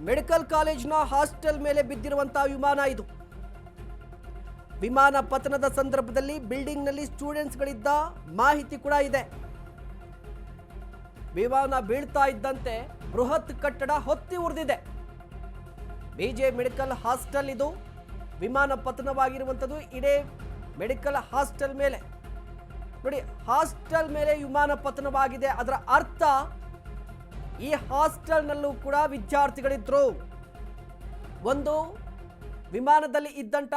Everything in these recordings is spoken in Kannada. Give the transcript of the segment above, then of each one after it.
ಮೆಡಿಕಲ್ ಕಾಲೇಜಿನ ಹಾಸ್ಟೆಲ್ ಮೇಲೆ ಬಿದ್ದಿರುವಂತಹ ವಿಮಾನ ಇದು. ವಿಮಾನ ಪತನದ ಸಂದರ್ಭದಲ್ಲಿ ಬಿಲ್ಡಿಂಗ್ನಲ್ಲಿ ಸ್ಟೂಡೆಂಟ್ಸ್ಗಳಿದ್ದ ಮಾಹಿತಿ ಕೂಡ ಇದೆ. ವಿಮಾನ ಬೀಳ್ತಾ ಇದ್ದಂತೆ ಬೃಹತ್ ಕಟ್ಟಡ ಹೊತ್ತಿ ಉರಿದಿದೆ. ಬಿಜೆ ಮೆಡಿಕಲ್ ಹಾಸ್ಟೆಲ್ ಇದು. ವಿಮಾನ ಪತನವಾಗಿರುವಂಥದ್ದು ಇಡೀ ಮೆಡಿಕಲ್ ಹಾಸ್ಟೆಲ್ ಮೇಲೆ. ನೋಡಿ, ಹಾಸ್ಟೆಲ್ ಮೇಲೆ ವಿಮಾನ ಪತನವಾಗಿದೆ. ಅದರ ಅರ್ಥ ಈ ಹಾಸ್ಟೆಲ್ನಲ್ಲೂ ಕೂಡ ವಿದ್ಯಾರ್ಥಿಗಳಿದ್ರು. ಒಂದು ವಿಮಾನದಲ್ಲಿ ಇದ್ದಂಥ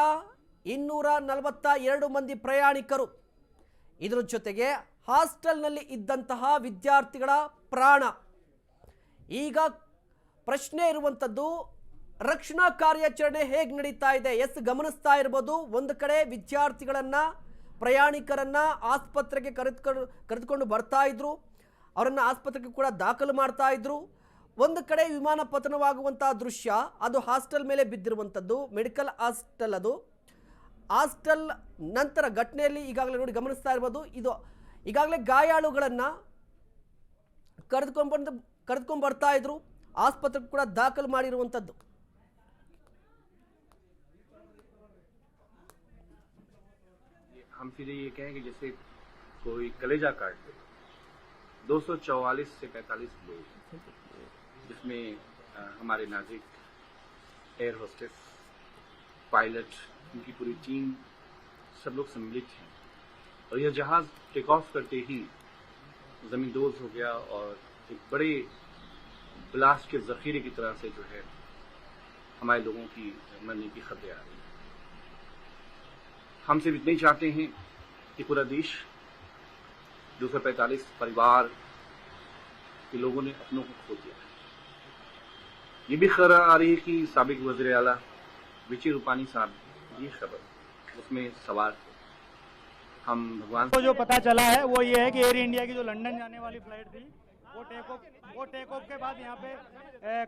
242 ಮಂದಿ ಪ್ರಯಾಣಿಕರು, ಇದರ ಜೊತೆಗೆ ಹಾಸ್ಟೆಲ್ನಲ್ಲಿ ಇದ್ದಂತಹ ವಿದ್ಯಾರ್ಥಿಗಳ ಪ್ರಾಣ. ಈಗ ಪ್ರಶ್ನೆ ಇರುವಂಥದ್ದು, ರಕ್ಷಣಾ ಕಾರ್ಯಾಚರಣೆ ಹೇಗೆ ನಡೀತಾ ಇದೆ? ಗಮನಿಸ್ತಾ ಇರ್ಬೋದು, ಒಂದು ಕಡೆ ವಿದ್ಯಾರ್ಥಿಗಳನ್ನು ಪ್ರಯಾಣಿಕರನ್ನು ಆಸ್ಪತ್ರೆಗೆ ಕರೆದುಕೊಂಡು ಬರ್ತಾ ಇದ್ರು, ಅವರನ್ನು ಆಸ್ಪತ್ರೆಗೆ ಕೂಡ ದಾಖಲು ಮಾಡ್ತಾ ಇದ್ರು. ಒಂದು ಕಡೆ ವಿಮಾನ ಪತನವಾಗುವಂತಹ ದೃಶ್ಯ, ಅದು ಹಾಸ್ಟೆಲ್ ಮೇಲೆ ಬಿದ್ದಿರುವಂಥದ್ದು, ಮೆಡಿಕಲ್ ಹಾಸ್ಟೆಲ್ ಅದು. ಹಾಸ್ಟೆಲ್ ನಂತರ ಘಟನೆಯಲ್ಲಿ ಈಗಾಗಲೇ ನೋಡಿ ಗಮನಿಸ್ತಾ ಇರ್ಬೋದು, ಇದು ಈಗಾಗಲೇ ಗಾಯಾಳುಗಳನ್ನು ಕರೆದುಕೊಂಡು ಬರ್ತಾ ಇದ್ರು, ಆಸ್ಪತ್ರೆಗೆ ಕೂಡ ದಾಖಲು ಮಾಡಿರುವಂಥದ್ದು. हम सीधे ये कहें कि जैसे कोई कलेजा काट दे। 244 से 45 लोग, जिसमें हमारे नागरिक, एयर होस्टेस, पायलट, उनकी पूरी टीम, सब लोग सम्मिलित हैं। और यह जहाज टेक ऑफ करते ही जमींदोज हो गया और एक बड़े ब्लास्ट के जखीरे की तरह से जो है हमारे लोगों की मरने की खबरें आ रही हैं। हम सिर्फ इतना ही चाहते हैं कि पूरा देश, 245 परिवार के लोगों ने अपनों को खो दिया है। ये भी खबर आ रही है कि साबिक वज़ीर आला विजय रूपानी साहब, ये खबर उसमें सवाल थे। हम भगवान को जो पता चला है वो ये है कि एयर इंडिया की जो लंदन जाने वाली फ्लाइट थी वो टेक ऑफ के बाद यहाँ पे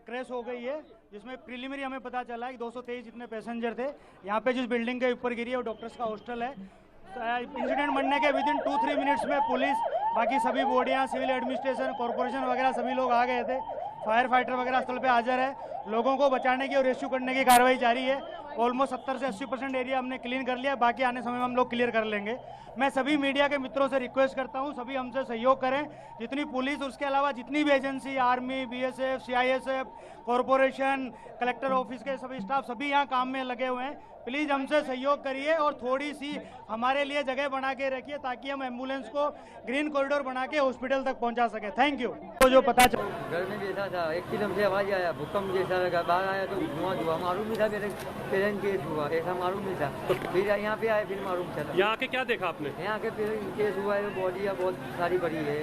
क्रैश हो गई है, जिसमें प्रिलिमिनरी हमें पता चला है कि 223 जितने पैसेंजर थे। यहाँ पे जिस बिल्डिंग के ऊपर गिरी है वो डॉक्टर्स का हॉस्टल है। इंसिडेंट बनने के विदिन 2-3 मिनट्स में पुलिस, बाकी सभी बॉडियाँ, सिविल एडमिनिस्ट्रेशन, कॉर्पोरेशन वगैरह सभी लोग आ गए थे। फायर फाइटर वगैरह स्थल पे हाजिर है। लोगों को बचाने की और रेस्क्यू करने की कार्रवाई जारी है। ऑलमोस्ट 70 से 80% एरिया हमने क्लीन कर लिया, बाकी आने समय में हम लोग क्लियर कर लेंगे। मैं सभी मीडिया के मित्रों से रिक्वेस्ट करता हूं, सभी हमसे सहयोग करें। जितनी पुलिस, उसके अलावा जितनी भी agency, army, BSF, CISF, corporation, collector office के सभी स्टाफ, सभी यहाँ काम में लगे हुए हैं। प्लीज़ हमसे सहयोग करिए और थोड़ी सी हमारे लिए जगह बना के रखिए, ताकि हम एम्बुलेंस को ग्रीन कॉरिडोर बना के हॉस्पिटल तक पहुंचा सके। Thank you. तो जो पता चला, घर में बैठा था, एकदम से आवाज आया, भूकंप जैसा लगा, बाहर आया तो धुआं मालूम नहीं था, मेरे पेरेंट केस हुआ, ऐसा मालूम नहीं था। फिर यहाँ पे आए, फिर मालूम चला। यहाँ के क्या देखा आपने? यहाँ के पेरेंट केस हुआ है, बॉडी बहुत सारी बड़ी है।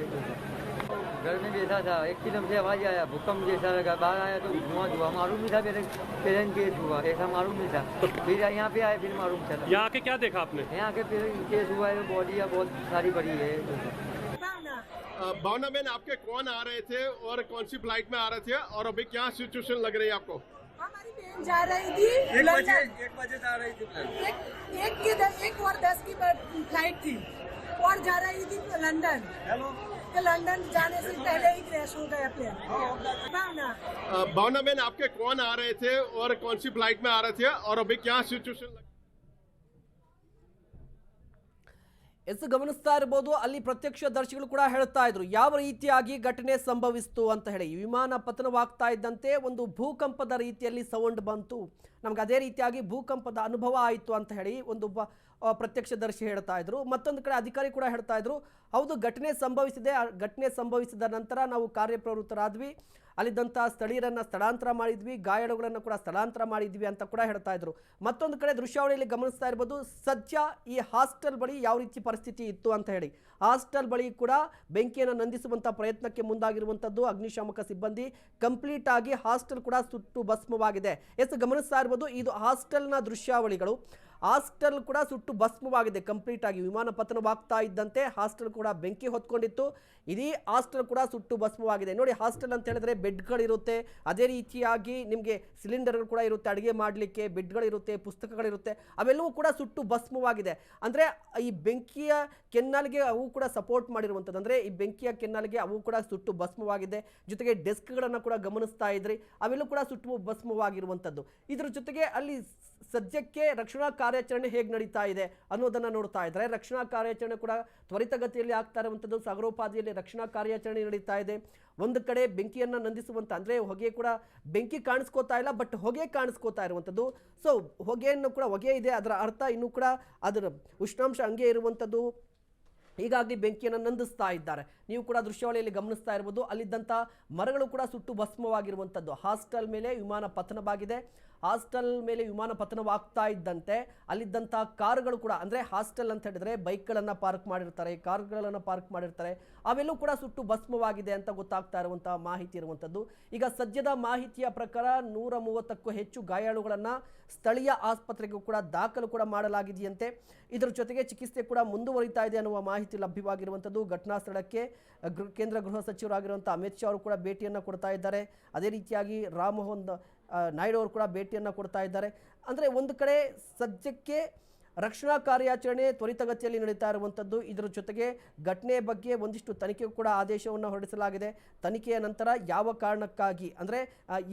घर में बैठा था, एकदम से आवाज आया, भूकंप जैसा लगा, बाहर आया तो धुआं मालूम नहीं था, मेरे पेरेंट केस हुआ, ऐसा मालूम नहीं था। फिर यहाँ पे आए, फिर मालूम चला। यहाँ के क्या देखा आपने? यहाँ के पेरेंट केस हुआ है, बॉडी बहुत सारी बड़ी है। भावना बहन, आपके कौन आ रहे थे और कौन सी फ्लाइट में आ रहे थे, और अभी क्या सिचुएशन लग रही है आपको? हमारी बहन जा रही थी, 1 बजे जा रही थी, 1:10 की फ्लाइट थी और जा रही थी लंदन। तो लंदन जाने से पहले ही क्रैश हो गया प्लेन। भावना बहन, आपके कौन आ रहे थे और कौन सी फ्लाइट में आ रहे थे, और अभी क्या सिचुएशन? ಗಮನಿಸ್ತಾ ಇರಬಹುದು, ಅಲ್ಲಿ ಪ್ರತ್ಯಕ್ಷದರ್ಶಿಗಳು ಕೂಡ ಹೇಳ್ತಾ ಇದ್ರು ಯಾವ ರೀತಿಯಾಗಿ ಘಟನೆ ಸಂಭವಿಸಿತು ಅಂತ ಹೇಳಿ. ವಿಮಾನ ಪತನವಾಗ್ತಾ ಇದ್ದಂತೆ ಒಂದು ಭೂಕಂಪದ ರೀತಿಯಲ್ಲಿ ಸೌಂಡ್ ಬಂತು, ನಮ್ಗೆ ಅದೇ ರೀತಿಯಾಗಿ ಭೂಕಂಪದ ಅನುಭವ ಆಯಿತು ಅಂತ ಹೇಳಿ ಒಂದು ಪ್ರತ್ಯಕ್ಷದರ್ಶಿ ಹೇಳ್ತಾ ಇದ್ರು. ಮತ್ತೊಂದು ಕಡೆ ಅಧಿಕಾರಿ ಕೂಡ ಹೇಳ್ತಾ ಇದ್ರು, ಹೌದು ಘಟನೆ ಸಂಭವಿಸಿದೆ, ಘಟನೆ ಸಂಭವಿಸಿದ ನಂತರ ನಾವು ಕಾರ್ಯಪ್ರವೃತ್ತರಾದ್ವಿ, ಅಲ್ಲಿದ್ದಂಥ ಸ್ಥಳೀಯರನ್ನು ಸ್ಥಳಾಂತರ ಮಾಡಿದ್ವಿ, ಗಾಯಾಳುಗಳನ್ನು ಕೂಡ ಸ್ಥಳಾಂತರ ಮಾಡಿದ್ವಿ ಅಂತ ಕೂಡ ಹೇಳ್ತಾ ಇದ್ರು. ಮತ್ತೊಂದು ಕಡೆ ದೃಶ್ಯಾವಳಿಯಲ್ಲಿ ಗಮನಿಸ್ತಾ ಇರ್ಬೋದು, ಸದ್ಯ ಈ ಹಾಸ್ಟೆಲ್ ಬಳಿ ಯಾವ ರೀತಿ ಪರಿಸ್ಥಿತಿ ಇತ್ತು ಅಂತ ಹೇಳಿ. ಹಾಸ್ಟೆಲ್ ಬಳಿ ಕೂಡ ಬೆಂಕಿಯನ್ನು ನಂದಿಸುವಂಥ ಪ್ರಯತ್ನಕ್ಕೆ ಮುಂದಾಗಿರುವಂಥದ್ದು ಅಗ್ನಿಶಾಮಕ ಸಿಬ್ಬಂದಿ. ಕಂಪ್ಲೀಟ್ ಆಗಿ ಹಾಸ್ಟೆಲ್ ಕೂಡ ಸುಟ್ಟು ಭಸ್ಮವಾಗಿದೆ. ಗಮನಿಸ್ತಾ ಇರ್ಬೋದು, ಇದು ಹಾಸ್ಟೆಲ್ನ ದೃಶ್ಯಾವಳಿಗಳು. ಹಾಸ್ಟೆಲ್ ಕೂಡ ಸುಟ್ಟು ಭಸ್ಮವಾಗಿದೆ ಕಂಪ್ಲೀಟ್ ಆಗಿ. ವಿಮಾನ ಪತನವಾಗ್ತಾ ಇದ್ದಂತೆ ಹಾಸ್ಟೆಲ್ ಕೂಡ ಬೆಂಕಿ ಹೊತ್ಕೊಂಡಿತ್ತು. ಇಡೀ ಹಾಸ್ಟೆಲ್ ಕೂಡ ಸುಟ್ಟು ಭಸ್ಮವಾಗಿದೆ. ನೋಡಿ, ಹಾಸ್ಟೆಲ್ ಅಂತ ಹೇಳಿದ್ರೆ ಬೆಡ್ಗಳಿರುತ್ತೆ, ಅದೇ ರೀತಿಯಾಗಿ ನಿಮಗೆ ಸಿಲಿಂಡರ್ಗಳು ಕೂಡ ಇರುತ್ತೆ, ಅಡುಗೆ ಮಾಡಲಿಕ್ಕೆ ಬೆಡ್ಗಳಿರುತ್ತೆ, ಪುಸ್ತಕಗಳಿರುತ್ತೆ, ಅವೆಲ್ಲವೂ ಕೂಡ ಸುಟ್ಟು ಭಸ್ಮವಾಗಿದೆ. ಅಂದರೆ ಈ ಬೆಂಕಿಯ ಕೆನ್ನಾಲಿಗೆ ಅವು ಕೂಡ ಸಪೋರ್ಟ್ ಮಾಡಿರುವಂಥದ್ದು, ಅಂದರೆ ಈ ಬೆಂಕಿಯ ಕೆನ್ನಾಲಿಗೆ ಅವು ಕೂಡ ಸುಟ್ಟು ಭಸ್ಮವಾಗಿದೆ. ಜೊತೆಗೆ ಡೆಸ್ಕ್ಗಳನ್ನು ಕೂಡ ಗಮನಿಸ್ತಾ ಇದ್ರಿ, ಅವೆಲ್ಲವೂ ಕೂಡ ಸುಟ್ಟು ಭಸ್ಮವಾಗಿರುವಂಥದ್ದು. ಇದ್ರ ಜೊತೆಗೆ ಅಲ್ಲಿ ಸದ್ಯಕ್ಕೆ ರಕ್ಷಣಾ ಕಾರ್ಯಾಚರಣೆ ಹೇಗೆ ನಡೀತಾ ಇದೆ ಅನ್ನೋದನ್ನು ನೋಡ್ತಾ ಇದ್ದಾರೆ. ರಕ್ಷಣಾ ಕಾರ್ಯಾಚರಣೆ ಕೂಡ ತ್ವರಿತಗತಿಯಲ್ಲಿ ಆಗ್ತಾ ಇರುವಂಥದ್ದು, ಸಾಗರೋಪಾದಿಯಲ್ಲಿ ರಕ್ಷಣಾ ಕಾರ್ಯಾಚರಣೆ ನಡೀತಾ ಇದೆ. ಒಂದು ಕಡೆ ಬೆಂಕಿಯನ್ನು ನಂದಿಸುವಂಥ, ಅಂದರೆ ಹೊಗೆ ಕೂಡ ಬೆಂಕಿ ಕಾಣಿಸ್ಕೋತಾ ಇಲ್ಲ, ಬಟ್ ಹೊಗೆ ಕಾಣಿಸ್ಕೋತಾ ಇರುವಂಥದ್ದು. ಸೊ ಹೊಗೆಯನ್ನು ಕೂಡ ಹೊಗೆ ಇದೆ, ಅದರ ಅರ್ಥ ಇನ್ನೂ ಕೂಡ ಅದರ ಉಷ್ಣಾಂಶ ಹಂಗೆ ಇರುವಂಥದ್ದು. ಹೀಗಾಗಿ ಬೆಂಕಿಯನ್ನು ನಂದಿಸ್ತಾ ಇದ್ದಾರೆ. ನೀವು ಕೂಡ ದೃಶ್ಯಾವಳಿಯಲ್ಲಿ ಗಮನಿಸ್ತಾ ಇರ್ಬೋದು, ಅಲ್ಲಿದ್ದಂಥ ಮರಗಳು ಕೂಡ ಸುಟ್ಟು ಭಸ್ಮವಾಗಿರುವಂಥದ್ದು. ಹಾಸ್ಟೆಲ್ ಮೇಲೆ ವಿಮಾನ ಪತನವಾಗಿದೆ. ಹಾಸ್ಟೆಲ್ ಮೇಲೆ ವಿಮಾನ ಪತನವಾಗ್ತಾ ಇದ್ದಂತೆ ಅಲ್ಲಿದ್ದಂಥ ಕಾರುಗಳು ಕೂಡ, ಅಂದರೆ ಹಾಸ್ಟೆಲ್ ಅಂತ ಹೇಳಿದ್ರೆ ಬೈಕ್ಗಳನ್ನು ಪಾರ್ಕ್ ಮಾಡಿರ್ತಾರೆ, ಕಾರುಗಳನ್ನು ಪಾರ್ಕ್ ಮಾಡಿರ್ತಾರೆ, ಅವೆಲ್ಲೂ ಕೂಡ ಸುಟ್ಟು ಭಸ್ಮವಾಗಿದೆ ಅಂತ ಗೊತ್ತಾಗ್ತಾ ಇರುವಂಥ ಮಾಹಿತಿ ಇರುವಂಥದ್ದು. ಈಗ ಸದ್ಯದ ಮಾಹಿತಿಯ ಪ್ರಕಾರ 130ಕ್ಕೂ ಹೆಚ್ಚು ಗಾಯಾಳುಗಳನ್ನು ಸ್ಥಳೀಯ ಆಸ್ಪತ್ರೆಗೂ ಕೂಡ ದಾಖಲು ಕೂಡ ಮಾಡಲಾಗಿದೆಯಂತೆ. ಇದರ ಜೊತೆಗೆ ಚಿಕಿತ್ಸೆ ಕೂಡ ಮುಂದುವರಿತಾ ಇದೆ ಅನ್ನುವ ಮಾಹಿತಿ ಲಭ್ಯವಾಗಿರುವಂಥದ್ದು. ಘಟನಾ ಸ್ಥಳಕ್ಕೆ ಕೇಂದ್ರ ಗೃಹ ಸಚಿವರಾಗಿರುವಂಥ ಅಮಿತ್ ಶಾ ಅವರು ಕೂಡ ಭೇಟಿಯನ್ನು ಕೊಡ್ತಾ ಇದ್ದಾರೆ. ಅದೇ ರೀತಿಯಾಗಿ ರಾಮಮೋಹನ್ ನಾಯ್ಡು ಅವರು ಕೂಡ ಭೇಟಿಯನ್ನು ಕೊಡ್ತಾ ಇದ್ದಾರೆ. ಅಂದರೆ ಒಂದು ಕಡೆ ಸದ್ಯಕ್ಕೆ ರಕ್ಷಣಾ ಕಾರ್ಯಾಚರಣೆ ತ್ವರಿತಗತಿಯಲ್ಲಿ ನಡೀತಾ ಇರುವಂಥದ್ದು. ಇದರ ಜೊತೆಗೆ ಘಟನೆ ಬಗ್ಗೆ ಒಂದಿಷ್ಟು ತನಿಖೆಗೂ ಕೂಡ ಆದೇಶವನ್ನು ಹೊರಡಿಸಲಾಗಿದೆ. ತನಿಖೆಯ ನಂತರ ಯಾವ ಕಾರಣಕ್ಕಾಗಿ, ಅಂದರೆ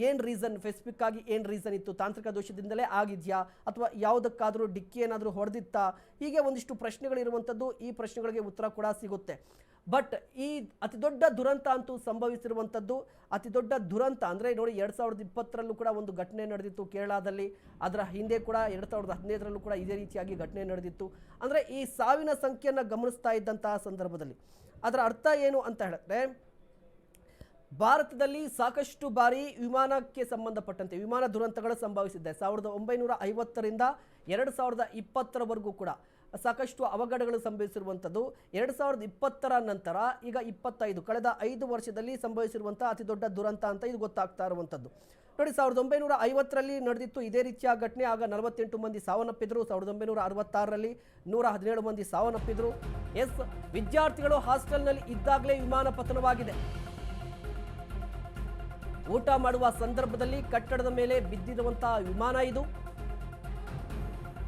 ಏನು ರೀಸನ್, ಸ್ಪೆಸಿಫಿಕ್ ಆಗಿ ಏನು ರೀಸನ್ ಇತ್ತು, ತಾಂತ್ರಿಕ ದೋಷದಿಂದಲೇ ಆಗಿದೆಯಾ ಅಥವಾ ಯಾವುದಕ್ಕಾದರೂ ಡಿಕ್ಕಿ ಏನಾದರೂ ಹೊಡೆದಿತ್ತಾ, ಹೀಗೆ ಒಂದಿಷ್ಟು ಪ್ರಶ್ನೆಗಳಿರುವಂಥದ್ದು. ಈ ಪ್ರಶ್ನೆಗಳಿಗೆ ಉತ್ತರ ಕೂಡ ಸಿಗುತ್ತೆ. ಬಟ್ ಈ ಅತಿ ದೊಡ್ಡ ದುರಂತ ಅಂತೂ ಸಂಭವಿಸಿರುವಂಥದ್ದು. ಅತಿ ದೊಡ್ಡ ದುರಂತ ಅಂದರೆ ನೋಡಿ, 2020ರಲ್ಲೂ ಕೂಡ ಒಂದು ಘಟನೆ ನಡೆದಿತ್ತು ಕೇರಳದಲ್ಲಿ. ಅದರ ಹಿಂದೆ ಕೂಡ 2015ರಲ್ಲೂ ಕೂಡ ಇದೇ ರೀತಿಯಾಗಿ ಘಟನೆ ನಡೆದಿತ್ತು. ಅಂದರೆ ಈ ಸಾವಿನ ಸಂಖ್ಯೆಯನ್ನು ಗಮನಿಸ್ತಾ ಇದ್ದಂತಹ ಸಂದರ್ಭದಲ್ಲಿ ಅದರ ಅರ್ಥ ಏನು ಅಂತ ಹೇಳಿದ್ರೆ, ಭಾರತದಲ್ಲಿ ಸಾಕಷ್ಟು ಬಾರಿ ವಿಮಾನಕ್ಕೆ ಸಂಬಂಧಪಟ್ಟಂತೆ ವಿಮಾನ ದುರಂತಗಳು ಸಂಭವಿಸಿದೆ. 1950ರಿಂದ 2020ರವರೆಗೂ ಕೂಡ ಸಾಕಷ್ಟು ಅವಘಡಗಳು ಸಂಭವಿಸಿರುವಂಥದ್ದು. 2020ರ ನಂತರ ಈಗ 25 ಕಳೆದ 5 ವರ್ಷದಲ್ಲಿ ಸಂಭವಿಸಿರುವಂಥ ಅತಿ ದೊಡ್ಡ ದುರಂತ ಅಂತ ಇದು ಗೊತ್ತಾಗ್ತಾ ಇರುವಂಥದ್ದು. ನೋಡಿ, 1950ರಲ್ಲಿ ನಡೆದಿತ್ತು ಇದೇ ರೀತಿಯ ಘಟನೆ. ಆಗ 48 ಮಂದಿ ಸಾವನ್ನಪ್ಪಿದ್ರು. 1966ರಲ್ಲಿ 117 ಮಂದಿ ಸಾವನ್ನಪ್ಪಿದ್ರು. ಎಸ್, ವಿದ್ಯಾರ್ಥಿಗಳು ಹಾಸ್ಟೆಲ್ನಲ್ಲಿ ಇದ್ದಾಗಲೇ ವಿಮಾನ ಪತನವಾಗಿದೆ. ಊಟ ಮಾಡುವ ಸಂದರ್ಭದಲ್ಲಿ ಕಟ್ಟಡದ ಮೇಲೆ ಬಿದ್ದಿರುವಂತಹ ವಿಮಾನ ಇದು.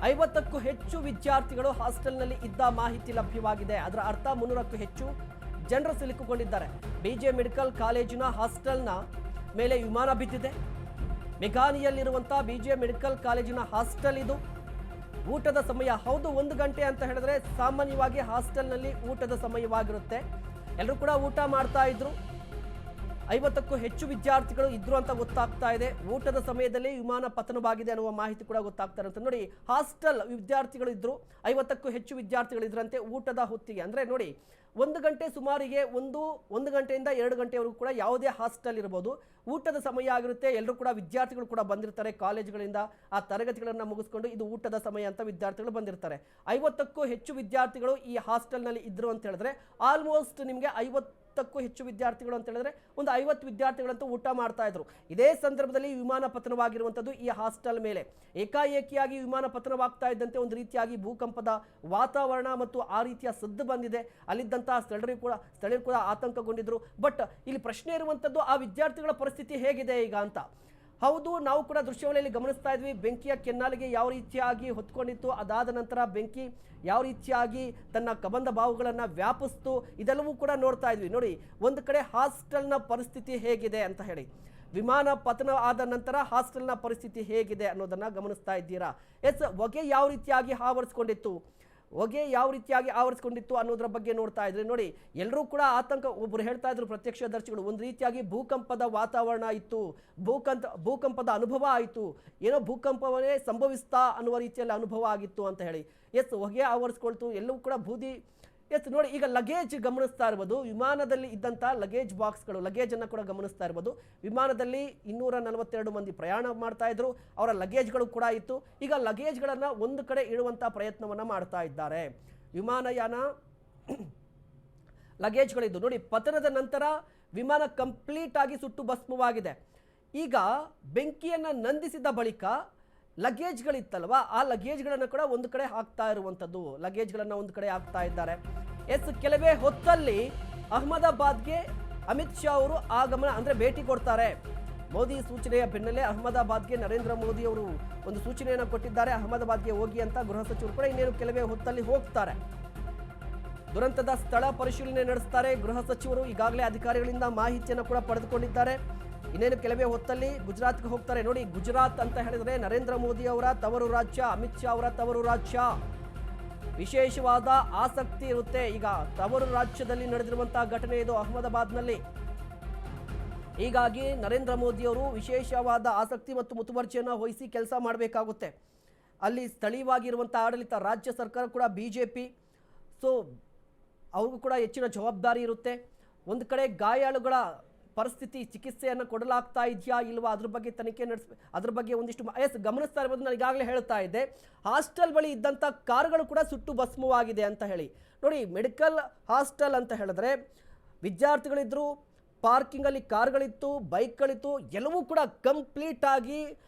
50ಕ್ಕೂ ಹೆಚ್ಚು ವಿದ್ಯಾರ್ಥಿಗಳು ಹಾಸ್ಟೆಲ್ನಲ್ಲಿ ಇದ್ದ ಮಾಹಿತಿ ಲಭ್ಯವಾಗಿದೆ. ಅದರ ಅರ್ಥ 300ಕ್ಕೂ ಹೆಚ್ಚು ಜನರು ಸಿಲುಕಿಕೊಂಡಿದ್ದಾರೆ. BJ ಮೆಡಿಕಲ್ ಕಾಲೇಜಿನ ಹಾಸ್ಟೆಲ್ನ ಮೇಲೆ ವಿಮಾನ ಬಿದ್ದಿದೆ. ಮೆಘಾನಿಯಲ್ಲಿರುವಂಥ BJ ಮೆಡಿಕಲ್ ಕಾಲೇಜಿನ ಹಾಸ್ಟೆಲ್ ಇದು. ಊಟದ ಸಮಯ ಹೌದು, 1 ಗಂಟೆ ಅಂತ ಹೇಳಿದ್ರೆ ಸಾಮಾನ್ಯವಾಗಿ ಹಾಸ್ಟೆಲ್ನಲ್ಲಿ ಊಟದ ಸಮಯವಾಗಿರುತ್ತೆ. ಎಲ್ಲರೂ ಕೂಡ ಊಟ ಮಾಡ್ತಾ ಇದ್ರು. 50ಕ್ಕೂ ಹೆಚ್ಚು ವಿದ್ಯಾರ್ಥಿಗಳು ಇದ್ರು ಅಂತ ಗೊತ್ತಾಗ್ತಾ ಇದೆ. ಊಟದ ಸಮಯದಲ್ಲಿ ವಿಮಾನ ಪತನವಾಗಿದೆ ಅನ್ನುವ ಮಾಹಿತಿ ಕೂಡ ಗೊತ್ತಾಗ್ತಾ ಇರುತ್ತೆ. ನೋಡಿ, ಹಾಸ್ಟೆಲ್ ವಿದ್ಯಾರ್ಥಿಗಳು ಇದ್ರು, 50ಕ್ಕೂ ಹೆಚ್ಚು ವಿದ್ಯಾರ್ಥಿಗಳು ಇದ್ರಂತೆ ಊಟದ ಹೊತ್ತಿಗೆ. ಅಂದರೆ ನೋಡಿ, 1 ಗಂಟೆ ಸುಮಾರಿಗೆ 1 ಗಂಟೆಯಿಂದ 2 ಗಂಟೆವರೆಗೂ ಕೂಡ ಯಾವುದೇ ಹಾಸ್ಟೆಲ್ ಇರ್ಬೋದು, ಊಟದ ಸಮಯ ಆಗಿರುತ್ತೆ. ಎಲ್ಲರೂ ಕೂಡ ವಿದ್ಯಾರ್ಥಿಗಳು ಕೂಡ ಬಂದಿರ್ತಾರೆ ಕಾಲೇಜುಗಳಿಂದ, ಆ ತರಗತಿಗಳನ್ನು ಮುಗಿಸ್ಕೊಂಡು ಇದು ಊಟದ ಸಮಯ ಅಂತ ವಿದ್ಯಾರ್ಥಿಗಳು ಬಂದಿರ್ತಾರೆ. 50ಕ್ಕೂ ಹೆಚ್ಚು ವಿದ್ಯಾರ್ಥಿಗಳು ಈ ಹಾಸ್ಟೆಲ್ನಲ್ಲಿ ಇದ್ರು ಅಂತ ಹೇಳಿದ್ರೆ ಆಲ್ಮೋಸ್ಟ್ ನಿಮಗೆ 50ಕ್ಕೂ ಹೆಚ್ಚು ವಿದ್ಯಾರ್ಥಿಗಳು ಅಂತ ಹೇಳಿದ್ರೆ ಒಂದು 50 ವಿದ್ಯಾರ್ಥಿಗಳಂತೂ ಊಟ ಮಾಡ್ತಾ ಇದ್ರು. ಇದೇ ಸಂದರ್ಭದಲ್ಲಿ ವಿಮಾನ ಪತನವಾಗಿರುವಂಥದ್ದು ಈ ಹಾಸ್ಟೆಲ್ ಮೇಲೆ. ಏಕಾಏಕಿಯಾಗಿ ವಿಮಾನ ಪತನವಾಗ್ತಾ ಇದ್ದಂತೆ ಒಂದು ರೀತಿಯಾಗಿ ಭೂಕಂಪದ ವಾತಾವರಣ ಮತ್ತು ಆ ರೀತಿಯ ಸದ್ದು ಬಂದಿದೆ. ಅಲ್ಲಿದ್ದಂತಹ ಸ್ಥಳೀಯರು ಕೂಡ ಆತಂಕಗೊಂಡಿದ್ರು. ಬಟ್ ಇಲ್ಲಿ ಪ್ರಶ್ನೆ ಇರುವಂಥದ್ದು, ಆ ವಿದ್ಯಾರ್ಥಿಗಳ ಪರಿಸ್ಥಿತಿ ಹೇಗಿದೆ ಈಗ ಅಂತ. ಹೌದು, ನಾವು ಕೂಡ ದೃಶ್ಯಾವಳಿಯಲ್ಲಿ ಗಮನಿಸ್ತಾ ಇದ್ವಿ, ಬೆಂಕಿಯ ಕೆನ್ನಾಲಿಗೆ ಯಾವ ರೀತಿಯಾಗಿ ಹೊತ್ಕೊಂಡಿತ್ತು, ಅದಾದ ನಂತರ ಬೆಂಕಿ ಯಾವ ರೀತಿಯಾಗಿ ತನ್ನ ಕಬಂಧ ಬಾವುಗಳನ್ನು ವ್ಯಾಪಿಸ್ತು, ಇದೆಲ್ಲವೂ ಕೂಡ ನೋಡ್ತಾ ಇದ್ವಿ. ನೋಡಿ, ಒಂದು ಕಡೆ ಹಾಸ್ಟೆಲ್ನ ಪರಿಸ್ಥಿತಿ ಹೇಗಿದೆ ಅಂತ ಹೇಳಿ, ವಿಮಾನ ಪತನ ಆದ ನಂತರ ಹಾಸ್ಟೆಲ್ನ ಪರಿಸ್ಥಿತಿ ಹೇಗಿದೆ ಅನ್ನೋದನ್ನು ಗಮನಿಸ್ತಾ ಇದ್ದೀರಾ. ಎಸ್, ಹೊಗೆ ಯಾವ ರೀತಿಯಾಗಿ ಆವರಿಸಿಕೊಂಡಿತ್ತು ಅನ್ನೋದ್ರ ಬಗ್ಗೆ ನೋಡ್ತಾ ಇದ್ರೆ ನೋಡಿ, ಎಲ್ಲರೂ ಕೂಡ ಆತಂಕ. ಒಬ್ಬರು ಹೇಳ್ತಾ ಇದ್ರು ಪ್ರತ್ಯಕ್ಷದರ್ಶಿಗಳು, ಒಂದು ರೀತಿಯಾಗಿ ಭೂಕಂಪದ ವಾತಾವರಣ ಇತ್ತು, ಭೂಕಂಪದ ಅನುಭವ ಆಯಿತು, ಏನೋ ಭೂಕಂಪವೇ ಸಂಭವಿಸ್ತಾ ಅನ್ನುವ ರೀತಿಯಲ್ಲಿ ಅನುಭವ ಆಗಿತ್ತು ಅಂತ ಹೇಳಿ. ಎಸ್, ಹೊಗೆ ಆವರಿಸ್ಕೊಳ್ತು, ಎಲ್ಲವೂ ಕೂಡ ಬೂದಿ. ಎಸ್, ನೋಡಿ, ಈಗ ಲಗೇಜ್ ಗಮನಿಸ್ತಾ ಇರ್ಬೋದು. ವಿಮಾನದಲ್ಲಿ ಇದ್ದಂಥ ಲಗೇಜ್ ಬಾಕ್ಸ್ಗಳು, ಲಗೇಜನ್ನು ಕೂಡ ಗಮನಿಸ್ತಾ ಇರ್ಬೋದು. ವಿಮಾನದಲ್ಲಿ 242 ಮಂದಿ ಪ್ರಯಾಣ ಮಾಡ್ತಾ ಇದ್ರು, ಅವರ ಲಗೇಜ್ಗಳು ಕೂಡ ಇತ್ತು. ಈಗ ಲಗೇಜ್ಗಳನ್ನು ಒಂದು ಕಡೆ ಇಡುವಂಥ ಪ್ರಯತ್ನವನ್ನು ಮಾಡ್ತಾ ಇದ್ದಾರೆ. ವಿಮಾನಯಾನ ಲಗೇಜ್ಗಳಿದ್ದು ನೋಡಿ, ಪತನದ ನಂತರ ವಿಮಾನ ಕಂಪ್ಲೀಟ್ ಆಗಿ ಸುಟ್ಟು ಭಸ್ಮವಾಗಿದೆ. ಈಗ ಬೆಂಕಿಯನ್ನು ನಂದಿಸಿದ ಬಳಿಕ ಲಗೇಜ್ಗಳಿತ್ತಲ್ವ, ಆ ಲಗೇಜ್ಗಳನ್ನು ಕೂಡ ಒಂದು ಕಡೆ ಹಾಕ್ತಾ ಇರುವಂಥದ್ದು. ಲಗೇಜ್ಗಳನ್ನು ಒಂದು ಕಡೆ ಹಾಕ್ತಾ ಇದ್ದಾರೆ. ಎಸ್, ಕೆಲವೇ ಹೊತ್ತಲ್ಲಿ ಅಹಮದಾಬಾದ್ಗೆ ಅಮಿತ್ ಶಾ ಅವರು ಆಗಮನ ಅಂದರೆ ಭೇಟಿ ಕೊಡ್ತಾರೆ. ಮೋದಿ ಸೂಚನೆಯ ಬೆನ್ನಲ್ಲೇ ಅಹಮದಾಬಾದ್ಗೆ ನರೇಂದ್ರ ಮೋದಿ ಅವರು ಒಂದು ಸೂಚನೆಯನ್ನು ಕೊಟ್ಟಿದ್ದಾರೆ. ಅಹಮದಾಬಾದ್ಗೆ ಹೋಗಿ ಅಂತ ಗೃಹ ಸಚಿವರು ಕೂಡ ಇನ್ನೇನು ಕೆಲವೇ ಹೊತ್ತಲ್ಲಿ ಹೋಗ್ತಾರೆ. ದುರಂತದ ಸ್ಥಳ ಪರಿಶೀಲನೆ ನಡೆಸ್ತಾರೆ ಗೃಹ ಸಚಿವರು. ಈಗಾಗಲೇ ಅಧಿಕಾರಿಗಳಿಂದ ಮಾಹಿತಿಯನ್ನು ಕೂಡ ಪಡೆದುಕೊಂಡಿದ್ದಾರೆ. ಇನ್ನೇನು ಕೆಲವೇ ಹೊತ್ತಲ್ಲಿ ಗುಜರಾತ್ಗೆ ಹೋಗ್ತಾರೆ. ನೋಡಿ, ಗುಜರಾತ್ ಅಂತ ಹೇಳಿದ್ರೆ ನರೇಂದ್ರ ಮೋದಿ ಅವರ ತವರು ರಾಜ್ಯ, ಅಮಿತ್ ಶಾ ಅವರ ತವರು ರಾಜ್ಯ. ವಿಶೇಷವಾದ ಆಸಕ್ತಿ ಇರುತ್ತೆ. ಈಗ ತವರು ರಾಜ್ಯದಲ್ಲಿ ನಡೆದಿರುವಂತಹ ಘಟನೆ ಇದು ಅಹಮದಾಬಾದ್ನಲ್ಲಿ. ಹೀಗಾಗಿ ನರೇಂದ್ರ ಮೋದಿ ಅವರು ವಿಶೇಷವಾದ ಆಸಕ್ತಿ ಮತ್ತು ಮುತುವರ್ಜಿಯನ್ನು ವಹಿಸಿ ಕೆಲಸ ಮಾಡಬೇಕಾಗುತ್ತೆ. ಅಲ್ಲಿ ಸ್ಥಳೀಯವಾಗಿರುವಂಥ ಆಡಳಿತ, ರಾಜ್ಯ ಸರ್ಕಾರ ಕೂಡ BJP, ಸೊ ಅವ್ರಿಗೂ ಕೂಡ ಹೆಚ್ಚಿನ ಜವಾಬ್ದಾರಿ ಇರುತ್ತೆ. ಒಂದು ಕಡೆ ಗಾಯಾಳುಗಳ ಪರಿಸ್ಥಿತಿ, ಚಿಕಿತ್ಸೆಯನ್ನು ಕೊಡಲಾಗ್ತಾ ಇದೆಯಾ ಇಲ್ವಾ ಅದ್ರ ಬಗ್ಗೆ ತನಿಖೆ ನಡೆಸಬೇಕು. ಅದ್ರ ಬಗ್ಗೆ ಒಂದಿಷ್ಟು ಗಮನಿಸ್ತಾ ಇರ್ಬೋದು. ನಾನು ಈಗಾಗಲೇ ಹೇಳ್ತಾ ಇದ್ದೆ, ಹಾಸ್ಟೆಲ್ ಬಳಿ ಇದ್ದಂಥ ಕಾರುಗಳು ಕೂಡ ಸುಟ್ಟು ಭಸ್ಮವಾಗಿದೆ ಅಂತ ಹೇಳಿ. ನೋಡಿ, ಮೆಡಿಕಲ್ ಹಾಸ್ಟೆಲ್ ಅಂತ ಹೇಳಿದ್ರೆ ವಿದ್ಯಾರ್ಥಿಗಳಿದ್ರು, ಪಾರ್ಕಿಂಗಲ್ಲಿ ಕಾರ್ಗಳಿತ್ತು, ಬೈಕ್ಗಳಿತ್ತು, ಎಲ್ಲವೂ ಕೂಡ ಕಂಪ್ಲೀಟ್ ಆಗಿ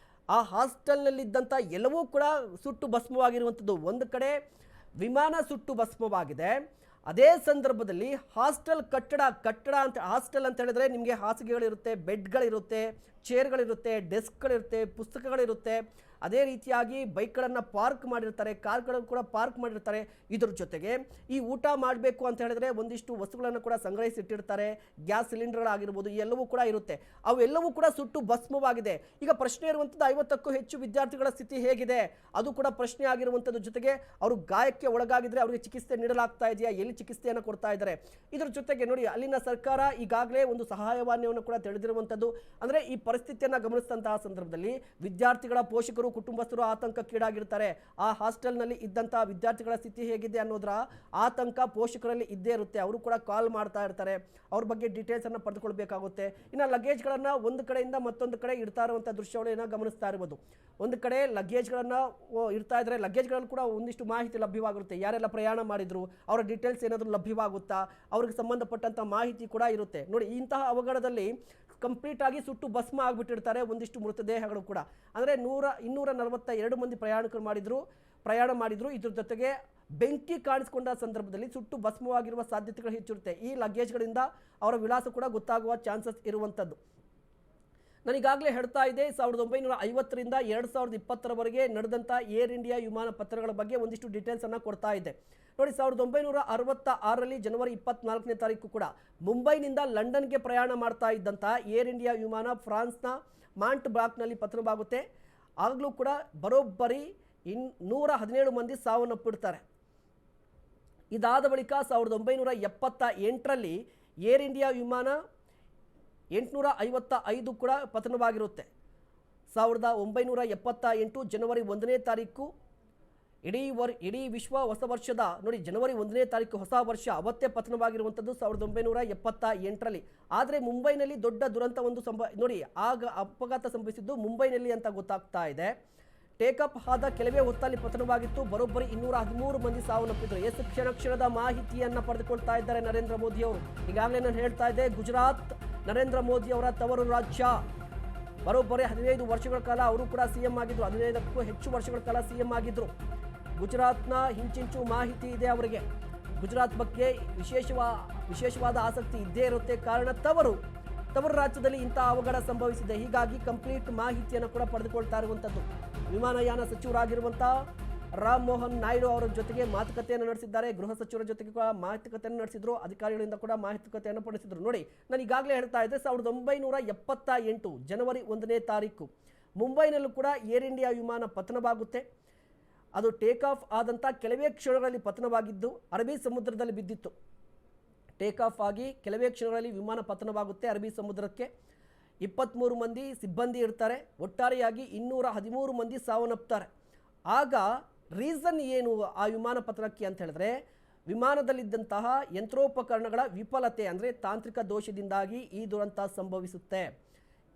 ಆ ಹಾಸ್ಟೆಲ್ನಲ್ಲಿದ್ದಂಥ ಎಲ್ಲವೂ ಕೂಡ ಸುಟ್ಟು ಭಸ್ಮವಾಗಿರುವಂಥದ್ದು. ಒಂದು ಕಡೆ ವಿಮಾನ ಸುಟ್ಟು ಭಸ್ಮವಾಗಿದೆ. ಅದೇ ಸಂದರ್ಭದಲ್ಲಿ ಹಾಸ್ಟೆಲ್ ಕಟ್ಟಡ ಅಂತ, ಹಾಸ್ಟೆಲ್ ಅಂತ ಹೇಳಿದ್ರೆ ನಿಮಗೆ ಹಾಸಿಗೆಗಳಿರುತ್ತೆ, ಬೆಡ್ಗಳಿರುತ್ತೆ, ಚೇರ್ಗಳಿರುತ್ತೆ, ಡೆಸ್ಕ್ಗಳಿರುತ್ತೆ, ಪುಸ್ತಕಗಳಿರುತ್ತೆ. ಅದೇ ರೀತಿಯಾಗಿ ಬೈಕ್ಗಳನ್ನು ಪಾರ್ಕ್ ಮಾಡಿರ್ತಾರೆ, ಕಾರ್ಗಳನ್ನು ಕೂಡ ಪಾರ್ಕ್ ಮಾಡಿರ್ತಾರೆ. ಇದ್ರ ಜೊತೆಗೆ ಈ ಊಟ ಮಾಡಬೇಕು ಅಂತ ಹೇಳಿದ್ರೆ ಒಂದಿಷ್ಟು ವಸ್ತುಗಳನ್ನು ಕೂಡ ಸಂಗ್ರಹಿಸಿಟ್ಟಿರ್ತಾರೆ. ಗ್ಯಾಸ್ ಸಿಲಿಂಡರ್ಗಳಾಗಿರ್ಬೋದು, ಎಲ್ಲವೂ ಕೂಡ ಇರುತ್ತೆ. ಅವೆಲ್ಲವೂ ಕೂಡ ಸುಟ್ಟು ಭಸ್ಮವಾಗಿದೆ. ಈಗ ಪ್ರಶ್ನೆ ಇರುವಂಥದ್ದು 50ಕ್ಕೂ ಹೆಚ್ಚು ವಿದ್ಯಾರ್ಥಿಗಳ ಸ್ಥಿತಿ ಹೇಗಿದೆ, ಅದು ಕೂಡ ಪ್ರಶ್ನೆ ಆಗಿರುವಂಥದ್ದು. ಜೊತೆಗೆ ಅವರು ಗಾಯಕ್ಕೆ ಒಳಗಾಗಿದ್ರೆ ಅವರಿಗೆ ಚಿಕಿತ್ಸೆ ನೀಡಲಾಗ್ತಾ ಇದೆಯಾ, ಎಲ್ಲಿ ಚಿಕಿತ್ಸೆಯನ್ನು ಕೊಡ್ತಾ ಇದ್ದಾರೆ. ಇದ್ರ ಜೊತೆಗೆ ನೋಡಿ, ಅಲ್ಲಿನ ಸರ್ಕಾರ ಈಗಾಗಲೇ ಒಂದು ಸಹಾಯವಾಣಿಯನ್ನು ಕೂಡ ತಿಳಿದಿರುವಂಥದ್ದು. ಅಂದರೆ ಈ ಪರಿಸ್ಥಿತಿಯನ್ನು ಗಮನಿಸಿದಂತಹ ಸಂದರ್ಭದಲ್ಲಿ ವಿದ್ಯಾರ್ಥಿಗಳ ಪೋಷಕರು, ಕುಟುಂಬಸ್ಥರು ಆತಂಕಕ್ಕೀಡಾಗಿರ್ತಾರೆ. ಆ ಹಾಸ್ಟೆಲ್ನಲ್ಲಿ ಇದ್ದಂತಹ ವಿದ್ಯಾರ್ಥಿಗಳ ಸ್ಥಿತಿ ಹೇಗಿದೆ ಅನ್ನೋದರ ಆತಂಕ ಪೋಷಕರಲ್ಲಿ ಇದ್ದೇ ಇರುತ್ತೆ. ಅವರು ಕೂಡ ಕಾಲ್ ಮಾಡ್ತಾ ಇರ್ತಾರೆ, ಅವ್ರ ಬಗ್ಗೆ ಡೀಟೇಲ್ಸ್ ಅನ್ನು ಪಡೆದುಕೊಳ್ಬೇಕಾಗುತ್ತೆ. ಇನ್ನು ಲಗೇಜ್ಗಳನ್ನು ಒಂದು ಕಡೆಯಿಂದ ಮತ್ತೊಂದು ಕಡೆ ಇಡ್ತಾ ಇರುವಂಥ ದೃಶ್ಯಗಳನ್ನು ಗಮನಿಸ್ತಾ ಇರ್ಬೋದು. ಒಂದು ಕಡೆ ಲಗೇಜ್ಗಳನ್ನು ಇಡ್ತಾ ಇದ್ರೆ ಲಗೇಜ್ಗಳಲ್ಲಿ ಕೂಡ ಒಂದಿಷ್ಟು ಮಾಹಿತಿ ಲಭ್ಯವಾಗಿರುತ್ತೆ. ಯಾರೆಲ್ಲ ಪ್ರಯಾಣ ಮಾಡಿದ್ರು, ಅವರ ಡೀಟೇಲ್ಸ್ ಏನಾದರೂ ಲಭ್ಯವಾಗುತ್ತಾ, ಅವ್ರಿಗೆ ಸಂಬಂಧಪಟ್ಟಂಥ ಮಾಹಿತಿ ಕೂಡ ಇರುತ್ತೆ. ನೋಡಿ, ಇಂತಹ ಅವಘಡದಲ್ಲಿ ಕಂಪ್ಲೀಟ್ ಆಗಿ ಸುಟ್ಟು ಭಸ್ಮ ಆಗಿಬಿಟ್ಟಿರ್ತಾರೆ ಒಂದಿಷ್ಟು ಮೃತದೇಹಗಳು ಕೂಡ. ಅಂದರೆ 242 ಮಂದಿ ಪ್ರಯಾಣ ಮಾಡಿದ್ರು. ಇದ್ರ ಜೊತೆಗೆ ಬೆಂಕಿ ಕಾಣಿಸಿಕೊಂಡ ಸಂದರ್ಭದಲ್ಲಿ ಸುಟ್ಟು ಭಸ್ಮವಾಗಿರುವ ಸಾಧ್ಯತೆಗಳು ಹೆಚ್ಚಿರುತ್ತೆ. ಈ ಲಗೇಜ್ಗಳಿಂದ ಅವರ ವಿಳಾಸ ಕೂಡ ಗೊತ್ತಾಗುವ ಚಾನ್ಸಸ್ ಇರುವಂಥದ್ದು. ನಾನು ಈಗಾಗಲೇ ಹೇಳ್ತಾ ಇದ್ದೆ, 1950ರಿಂದ 2020ರವರೆಗೆ ನಡೆದಂಥ ಏರ್ ಇಂಡಿಯಾ ವಿಮಾನ ಪತ್ರಗಳ ಬಗ್ಗೆ ಒಂದಿಷ್ಟು ಡೀಟೇಲ್ಸನ್ನು ಕೊಡ್ತಾ ಇದ್ದೆ. ನೋಡಿ, 1966ರಲ್ಲಿ ಜನವರಿ 24ನೇ ತಾರೀಕು ಕೂಡ ಮುಂಬೈನಿಂದ ಲಂಡನ್ಗೆ ಪ್ರಯಾಣ ಮಾಡ್ತಾ ಇದ್ದಂಥ ಏರ್ ಇಂಡಿಯಾ ವಿಮಾನ ಫ್ರಾನ್ಸ್ನ ಮಾಂಟ್ ಬ್ಲಾಕ್ನಲ್ಲಿ ಪತನವಾಗುತ್ತೆ. ಆಗಲೂ ಕೂಡ ಬರೋಬ್ಬರಿ 117 ಮಂದಿ ಸಾವನ್ನಪ್ಪಿಡ್ತಾರೆ. ಇದಾದ ಬಳಿಕ 1978ರಲ್ಲಿ ಏರ್ ಇಂಡಿಯಾ ವಿಮಾನ 855 ಕೂಡ ಪತನವಾಗಿರುತ್ತೆ. 1978 ಜನವರಿ 1ನೇ ತಾರೀಕು ಇಡೀ ವಿಶ್ವ ಹೊಸ ವರ್ಷದ, ನೋಡಿ ಜನವರಿ 1ನೇ ತಾರೀಕು ಹೊಸ ವರ್ಷ, ಅವತ್ತೇ ಪತನವಾಗಿರುವಂಥದ್ದು 1978ರಲ್ಲಿ. ಆದರೆ ಮುಂಬೈನಲ್ಲಿ ದೊಡ್ಡ ದುರಂತ ಒಂದು ನೋಡಿ, ಆಗ ಅಪಘಾತ ಸಂಭವಿಸಿದ್ದು ಮುಂಬೈನಲ್ಲಿ ಅಂತ ಗೊತ್ತಾಗ್ತಾ ಇದೆ. ಟೇಕಪ್ ಆದ ಕೆಲವೇ ಹೊತ್ತಲ್ಲಿ ಪತನವಾಗಿತ್ತು. ಬರೋಬ್ಬರಿ 213 ಮಂದಿ ಸಾವನ್ನಪ್ಪಿದ್ರು. ಎಷ್ಟು ಕ್ಷಣದ ಮಾಹಿತಿಯನ್ನು ಪಡೆದುಕೊಳ್ತಾ ಇದ್ದಾರೆ ನರೇಂದ್ರ ಮೋದಿ ಅವರು. ಈಗಾಗಲೇ ನಾನು ಹೇಳ್ತಾ ಇದ್ದೆ, ಗುಜರಾತ್ ನರೇಂದ್ರ ಮೋದಿ ಅವರ ತವರು ರಾಜ್ಯ. ಬರೋಬ್ಬರಿ 15 ವರ್ಷಗಳ ಕಾಲ ಅವರು ಕೂಡ CM ಆಗಿದ್ರು. 15ಕ್ಕೂ ಹೆಚ್ಚು ವರ್ಷಗಳ ಕಾಲ CM ಆಗಿದ್ರು. ಗುಜರಾತ್ನ ಹಿಂಚಿಂಚು ಮಾಹಿತಿ ಇದೆ ಅವರಿಗೆ. ಗುಜರಾತ್ ಬಗ್ಗೆ ವಿಶೇಷವಾದ ಆಸಕ್ತಿ ಇದ್ದೇ ಇರುತ್ತೆ. ಕಾರಣ ತವರು ರಾಜ್ಯದಲ್ಲಿ ಇಂಥ ಅವಘಡ ಸಂಭವಿಸಿದೆ. ಹೀಗಾಗಿ ಕಂಪ್ಲೀಟ್ ಮಾಹಿತಿಯನ್ನು ಕೂಡ ಪಡೆದುಕೊಳ್ತಾ ಇರುವಂಥದ್ದು. ವಿಮಾನಯಾನ ಸಚಿವರಾಗಿರುವಂಥ ರಾಮ್ ಮೋಹನ್ ನಾಯ್ಡು ಅವರ ಜೊತೆಗೆ ಮಾತುಕತೆಯನ್ನು ನಡೆಸಿದ್ದಾರೆ. ಗೃಹ ಸಚಿವರ ಜೊತೆಗೆ ಕೂಡ ಮಾತುಕತೆಯನ್ನು ನಡೆಸಿದ್ರು. ಅಧಿಕಾರಿಗಳಿಂದ ಕೂಡ ಮಾತುಕತೆಯನ್ನು ಪಡಿಸಿದ್ರು. ನೋಡಿ, ನಾನು ಈಗಾಗಲೇ ಹೇಳ್ತಾ ಇದ್ದೆ, 1978 ಜನವರಿ 1ನೇ ತಾರೀಕು ಮುಂಬೈನಲ್ಲೂ ಕೂಡ ಏರ್ ಇಂಡಿಯಾ ವಿಮಾನ ಪತನವಾಗುತ್ತೆ. ಅದು ಟೇಕ್ ಆಫ್ ಆದಂಥ ಕೆಲವೇ ಕ್ಷಣಗಳಲ್ಲಿ ಪತನವಾಗಿದ್ದು ಅರಬ್ಬಿ ಸಮುದ್ರದಲ್ಲಿ ಬಿದ್ದಿತ್ತು. ಟೇಕ್ ಆಫ್ ಆಗಿ ಕೆಲವೇ ಕ್ಷಣಗಳಲ್ಲಿ ವಿಮಾನ ಪತನವಾಗುತ್ತೆ ಅರಬ್ಬಿ ಸಮುದ್ರಕ್ಕೆ. 23 ಮಂದಿ ಸಿಬ್ಬಂದಿ ಇರ್ತಾರೆ. ಒಟ್ಟಾರೆಯಾಗಿ 213 ಮಂದಿ ಸಾವನ್ನಪ್ತಾರೆ. ಆಗ ರೀಸನ್ ಏನು ಆ ವಿಮಾನ ಪತನಕ್ಕೆ ಅಂತ ಹೇಳಿದ್ರೆ, ವಿಮಾನದಲ್ಲಿದ್ದಂತಹ ಯಂತ್ರೋಪಕರಣಗಳ ವಿಫಲತೆ, ಅಂದರೆ ತಾಂತ್ರಿಕ ದೋಷದಿಂದಾಗಿ ಈ ದುರಂತ ಸಂಭವಿಸುತ್ತೆ.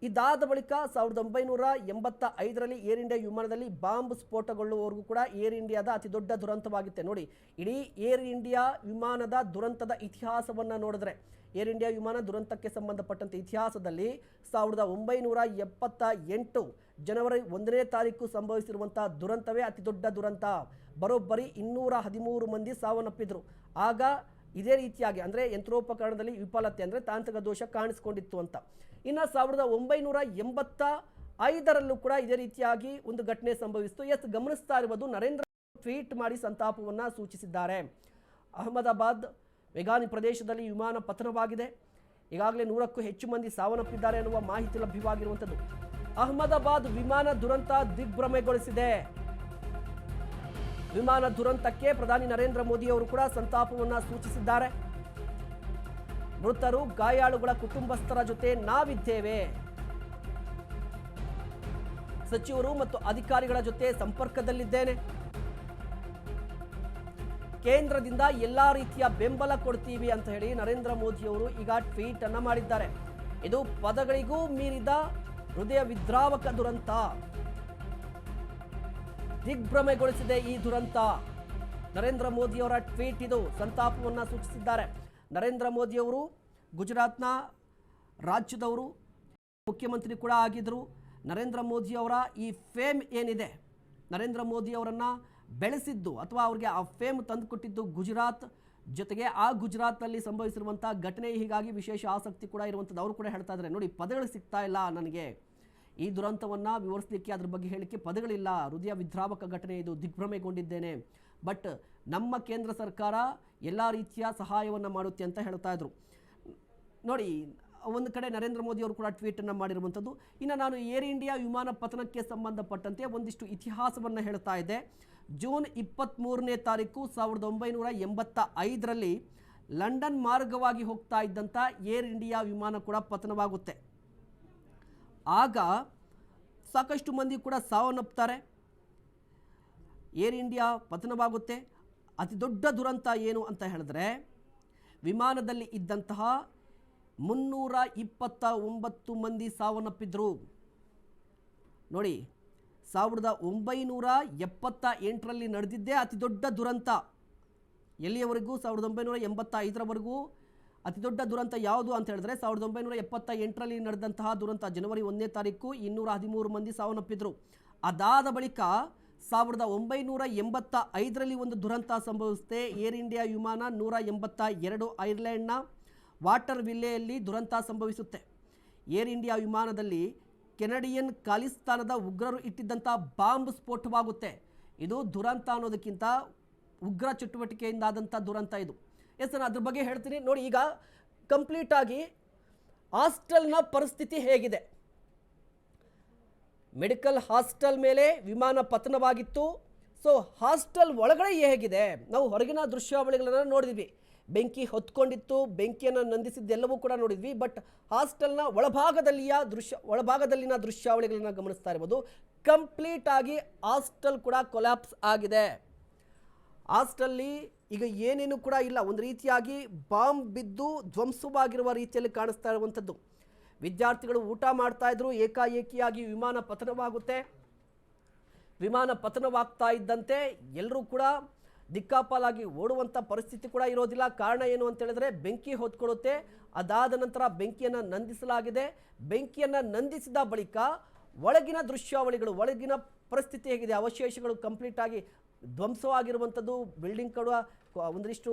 ಇದಾದ ಬಳಿಕ 1985ರಲ್ಲಿ ಏರ್ ಇಂಡಿಯಾ ವಿಮಾನದಲ್ಲಿ ಬಾಂಬ್ ಸ್ಫೋಟಗೊಳ್ಳುವವರೆಗೂ ಕೂಡ ಏರ್ ಇಂಡಿಯಾದ ಅತಿ ದೊಡ್ಡ ದುರಂತವಾಗಿತ್ತೆ. ನೋಡಿ, ಇಡೀ ಏರ್ ಇಂಡಿಯಾ ವಿಮಾನದ ದುರಂತದ ಇತಿಹಾಸವನ್ನು ನೋಡಿದ್ರೆ, ಏರ್ ಇಂಡಿಯಾ ವಿಮಾನ ದುರಂತಕ್ಕೆ ಸಂಬಂಧಪಟ್ಟಂತೆ ಇತಿಹಾಸದಲ್ಲಿ 1978 ಜನವರಿ 1ನೇ ತಾರೀಕು ಸಂಭವಿಸಿರುವಂಥ ದುರಂತವೇ ಅತಿ ದೊಡ್ಡ ದುರಂತ. ಬರೋಬ್ಬರಿ 213 ಮಂದಿ ಸಾವನ್ನಪ್ಪಿದ್ರು. ಆಗ ಇದೇ ರೀತಿಯಾಗಿ ಅಂದರೆ ಯಂತ್ರೋಪಕರಣದಲ್ಲಿ ವಿಫಲತೆ ಅಂದರೆ ತಾಂತ್ರಿಕ ದೋಷ ಕಾಣಿಸ್ಕೊಂಡಿತ್ತು ಅಂತ. ಇನ್ನು 1985ರಲ್ಲೂ ಕೂಡ ಇದೇ ರೀತಿಯಾಗಿ ಒಂದು ಘಟನೆ ಸಂಭವಿಸಿತು. ಎಸ್, ಗಮನಿಸ್ತಾ ಇರುವುದು ನರೇಂದ್ರ ಟ್ವೀಟ್ ಮಾಡಿ ಸಂತಾಪವನ್ನು ಸೂಚಿಸಿದ್ದಾರೆ. ಅಹಮದಾಬಾದ್ ವೆಗಾನಿ ಪ್ರದೇಶದಲ್ಲಿ ವಿಮಾನ ಪತನವಾಗಿದೆ. ಈಗಾಗಲೇ 100ಕ್ಕೂ ಹೆಚ್ಚು ಮಂದಿ ಸಾವನ್ನಪ್ಪಿದ್ದಾರೆ ಎನ್ನುವ ಮಾಹಿತಿ ಲಭ್ಯವಾಗಿರುವಂಥದ್ದು. ಅಹಮದಾಬಾದ್ ವಿಮಾನ ದುರಂತ ದಿಗ್ಭ್ರಮೆಗೊಳಿಸಿದೆ. ವಿಮಾನ ದುರಂತಕ್ಕೆ ಪ್ರಧಾನಿ ನರೇಂದ್ರ ಮೋದಿ ಅವರು ಕೂಡ ಸಂತಾಪವನ್ನು ಸೂಚಿಸಿದ್ದಾರೆ. ಮೃತರು ಗಾಯಾಳುಗಳ ಕುಟುಂಬಸ್ಥರ ಜೊತೆ ನಾವಿದ್ದೇವೆ. ಸಚಿವರು ಮತ್ತು ಅಧಿಕಾರಿಗಳ ಜೊತೆ ಸಂಪರ್ಕದಲ್ಲಿದ್ದೇನೆ. ಕೇಂದ್ರದಿಂದ ಎಲ್ಲಾ ರೀತಿಯ ಬೆಂಬಲ ಕೊಡ್ತೀವಿ ಅಂತ ಹೇಳಿ ನರೇಂದ್ರ ಮೋದಿ ಅವರು ಈಗ ಟ್ವೀಟ್ ಅನ್ನ ಮಾಡಿದ್ದಾರೆ. ಇದು ಪದಗಳಿಗೂ ಮೀರಿದ ಹೃದಯ ವಿದ್ರಾವಕ ದುರಂತ. ದಿಗ್ಭ್ರಮೆಗೊಳಿಸಿದೆ ಈ ದುರಂತ. ನರೇಂದ್ರ ಮೋದಿ ಅವರ ಟ್ವೀಟ್ ಇದು. ಸಂತಾಪವನ್ನು ಸೂಚಿಸಿದ್ದಾರೆ. ನರೇಂದ್ರ ಮೋದಿ ಅವರು ಗುಜರಾತ್ನ ರಾಜ್ಯದವರು, ಮುಖ್ಯಮಂತ್ರಿ ಕೂಡ ಆಗಿದ್ದರು. ನರೇಂದ್ರ ಮೋದಿ ಅವರ ಈ ಫೇಮ್ ಏನಿದೆ, ನರೇಂದ್ರ ಮೋದಿ ಅವರನ್ನು ಬೆಳೆಸಿದ್ದು ಅಥವಾ ಅವ್ರಿಗೆ ಆ ಫೇಮ್ ತಂದುಕೊಟ್ಟಿದ್ದು ಗುಜರಾತ್, ಜೊತೆಗೆ ಆ ಗುಜರಾತ್ನಲ್ಲಿ ಸಂಭವಿಸಿರುವಂಥ ಘಟನೆ ಹೀಗಾಗಿ ವಿಶೇಷ ಆಸಕ್ತಿ ಕೂಡ ಇರುವಂಥದ್ದು. ಅವರು ಕೂಡ ಹೇಳ್ತಾ ಇದ್ದಾರೆ, ನೋಡಿ ಪದಗಳು ಸಿಗ್ತಾ ಇಲ್ಲ ನನಗೆ, ಈ ದುರಂತವನ್ನು ವಿವರಿಸಲಿಕ್ಕೆ ಅದ್ರ ಬಗ್ಗೆ ಹೇಳಲಿಕ್ಕೆ ಪದಗಳಿಲ್ಲ. ಹೃದಯ ವಿದ್ರಾವಕ ಘಟನೆ ಇದು, ದಿಗ್ಭ್ರಮೆಗೊಂಡಿದ್ದೇನೆ. ಬಟ್ ನಮ್ಮ ಕೇಂದ್ರ ಸರ್ಕಾರ ಎಲ್ಲ ರೀತಿಯ ಸಹಾಯವನ್ನು ಮಾಡುತ್ತೆ ಅಂತ ಹೇಳ್ತಾ ಇದ್ರು. ನೋಡಿ, ಒಂದು ಕಡೆ ನರೇಂದ್ರ ಮೋದಿ ಅವರು ಕೂಡ ಟ್ವೀಟನ್ನು ಮಾಡಿರುವಂಥದ್ದು. ಇನ್ನು ನಾನು ಏರ್ ಇಂಡಿಯಾ ವಿಮಾನ ಪತನಕ್ಕೆ ಸಂಬಂಧಪಟ್ಟಂತೆ ಒಂದಿಷ್ಟು ಇತಿಹಾಸವನ್ನು ಹೇಳ್ತಾ ಇದ್ದೆ. ಜೂನ್ 23ನೇ ತಾರೀಕು 1985ರಲ್ಲಿ ಲಂಡನ್ ಮಾರ್ಗವಾಗಿ ಹೋಗ್ತಾ ಇದ್ದಂಥ ಏರ್ ಇಂಡಿಯಾ ವಿಮಾನ ಕೂಡ ಪತನವಾಗುತ್ತೆ. ಆಗ ಸಾಕಷ್ಟು ಮಂದಿ ಕೂಡ ಸಾವನ್ನಪ್ತಾರೆ. Air India ಪತನವಾಗುತ್ತೆ. ಅತಿ ದೊಡ್ಡ ದುರಂತ ಏನು ಅಂತ ಹೇಳಿದ್ರೆ, ವಿಮಾನದಲ್ಲಿ ಇದ್ದಂತಹ 329 ಮಂದಿ ಸಾವನ್ನಪ್ಪಿದ್ರು. ನೋಡಿ, 1978ರಲ್ಲಿ ನಡೆದಿದ್ದೇ ಅತಿ ದೊಡ್ಡ ದುರಂತ. ಎಲ್ಲಿಯವರೆಗೂ 1985ರವರೆಗೂ ಅತಿ ದೊಡ್ಡ ದುರಂತ ಯಾವುದು ಅಂತ ಹೇಳಿದ್ರೆ 1978ರಲ್ಲಿ ನಡೆದಂತಹ ದುರಂತ. ಜನವರಿ 1ನೇ ತಾರೀಕು 213 ಮಂದಿ ಸಾವನ್ನಪ್ಪಿದ್ರು. ಅದಾದ ಬಳಿಕ 1985ರಲ್ಲಿ ಒಂದು ದುರಂತ ಸಂಭವಿಸುತ್ತೆ. ಏರ್ ಇಂಡಿಯಾ ವಿಮಾನ 182 ಐರ್ಲೆಂಡ್ನ ವಾಟರ್ ವಿಲ್ಲೆಯಲ್ಲಿ ದುರಂತ ಸಂಭವಿಸುತ್ತೆ. ಏರ್ ಇಂಡಿಯಾ ವಿಮಾನದಲ್ಲಿ ಕೆನಡಿಯನ್ ಖಾಲಿಸ್ತಾನದ ಉಗ್ರರು ಇಟ್ಟಿದ್ದಂಥ ಬಾಂಬ್ ಸ್ಫೋಟವಾಗುತ್ತೆ. ಇದು ದುರಂತ ಅನ್ನೋದಕ್ಕಿಂತ ಉಗ್ರ ಚಟುವಟಿಕೆಯಿಂದಾದಂಥ ದುರಂತ ಇದು. ಎಸ್, ನಾನು ಅದ್ರ ಬಗ್ಗೆ ಹೇಳ್ತೀನಿ. ನೋಡಿ, ಈಗ ಕಂಪ್ಲೀಟಾಗಿ ಹಾಸ್ಟೆಲ್ನ ಪರಿಸ್ಥಿತಿ ಹೇಗಿದೆ. ಮೆಡಿಕಲ್ ಹಾಸ್ಟೆಲ್ ಮೇಲೆ ವಿಮಾನ ಪತನವಾಗಿತ್ತು. ಸೊ ಹಾಸ್ಟೆಲ್ ಒಳಗಡೆ ಹೇಗಿದೆ, ನಾವು ಹೊರಗಿನ ದೃಶ್ಯಾವಳಿಗಳನ್ನು ನೋಡಿದ್ವಿ. ಬೆಂಕಿ ಹೊತ್ಕೊಂಡಿತ್ತು, ಬೆಂಕಿಯನ್ನು ನಂದಿಸಿದ್ದೆಲ್ಲವೂ ಕೂಡ ನೋಡಿದ್ವಿ. ಬಟ್ ಹಾಸ್ಟೆಲ್ನ ಒಳಭಾಗದಲ್ಲಿನ ದೃಶ್ಯಾವಳಿಗಳನ್ನು ಗಮನಿಸ್ತಾ ಇರ್ಬೋದು. ಕಂಪ್ಲೀಟ್ ಆಗಿ ಹಾಸ್ಟೆಲ್ ಕೂಡ ಕೊಲ್ಯಾಪ್ಸ್ ಆಗಿದೆ. ಹಾಸ್ಟೆಲ್ಲಿ ಈಗ ಏನೇನು ಕೂಡ ಇಲ್ಲ, ಒಂದು ರೀತಿಯಾಗಿ ಬಾಂಬ್ ಬಿದ್ದು ಧ್ವಂಸವಾಗಿರುವ ರೀತಿಯಲ್ಲಿ ಕಾಣಿಸ್ತಾ ಇರುವಂಥದ್ದು. ವಿದ್ಯಾರ್ಥಿಗಳು ಊಟ ಮಾಡ್ತಾ ಇದ್ರು, ಏಕಾಏಕಿಯಾಗಿ ವಿಮಾನ ಪತನವಾಗುತ್ತೆ. ವಿಮಾನ ಪತನವಾಗ್ತಾ ಇದ್ದಂತೆ ಎಲ್ಲರೂ ಕೂಡ ದಿಕ್ಕಾಪಾಲಾಗಿ ಓಡುವಂಥ ಪರಿಸ್ಥಿತಿ ಕೂಡ ಇರೋದಿಲ್ಲ. ಕಾರಣ ಏನು ಅಂತ ಹೇಳಿದ್ರೆ ಬೆಂಕಿ ಹೊತ್ಕೊಳ್ಳುತ್ತೆ. ಅದಾದ ನಂತರ ಬೆಂಕಿಯನ್ನು ನಂದಿಸಲಾಗಿದೆ. ಬೆಂಕಿಯನ್ನು ನಂದಿಸಿದ ಬಳಿಕ ಒಳಗಿನ ದೃಶ್ಯಾವಳಿಗಳು, ಒಳಗಿನ ಪರಿಸ್ಥಿತಿ ಹೇಗಿದೆ, ಅವಶೇಷಗಳು ಕಂಪ್ಲೀಟ್ ಆಗಿ ಧ್ವಂಸವಾಗಿರುವಂಥದ್ದು. ಬಿಲ್ಡಿಂಗ್ ಕೂಡ ಒಂದಿಷ್ಟು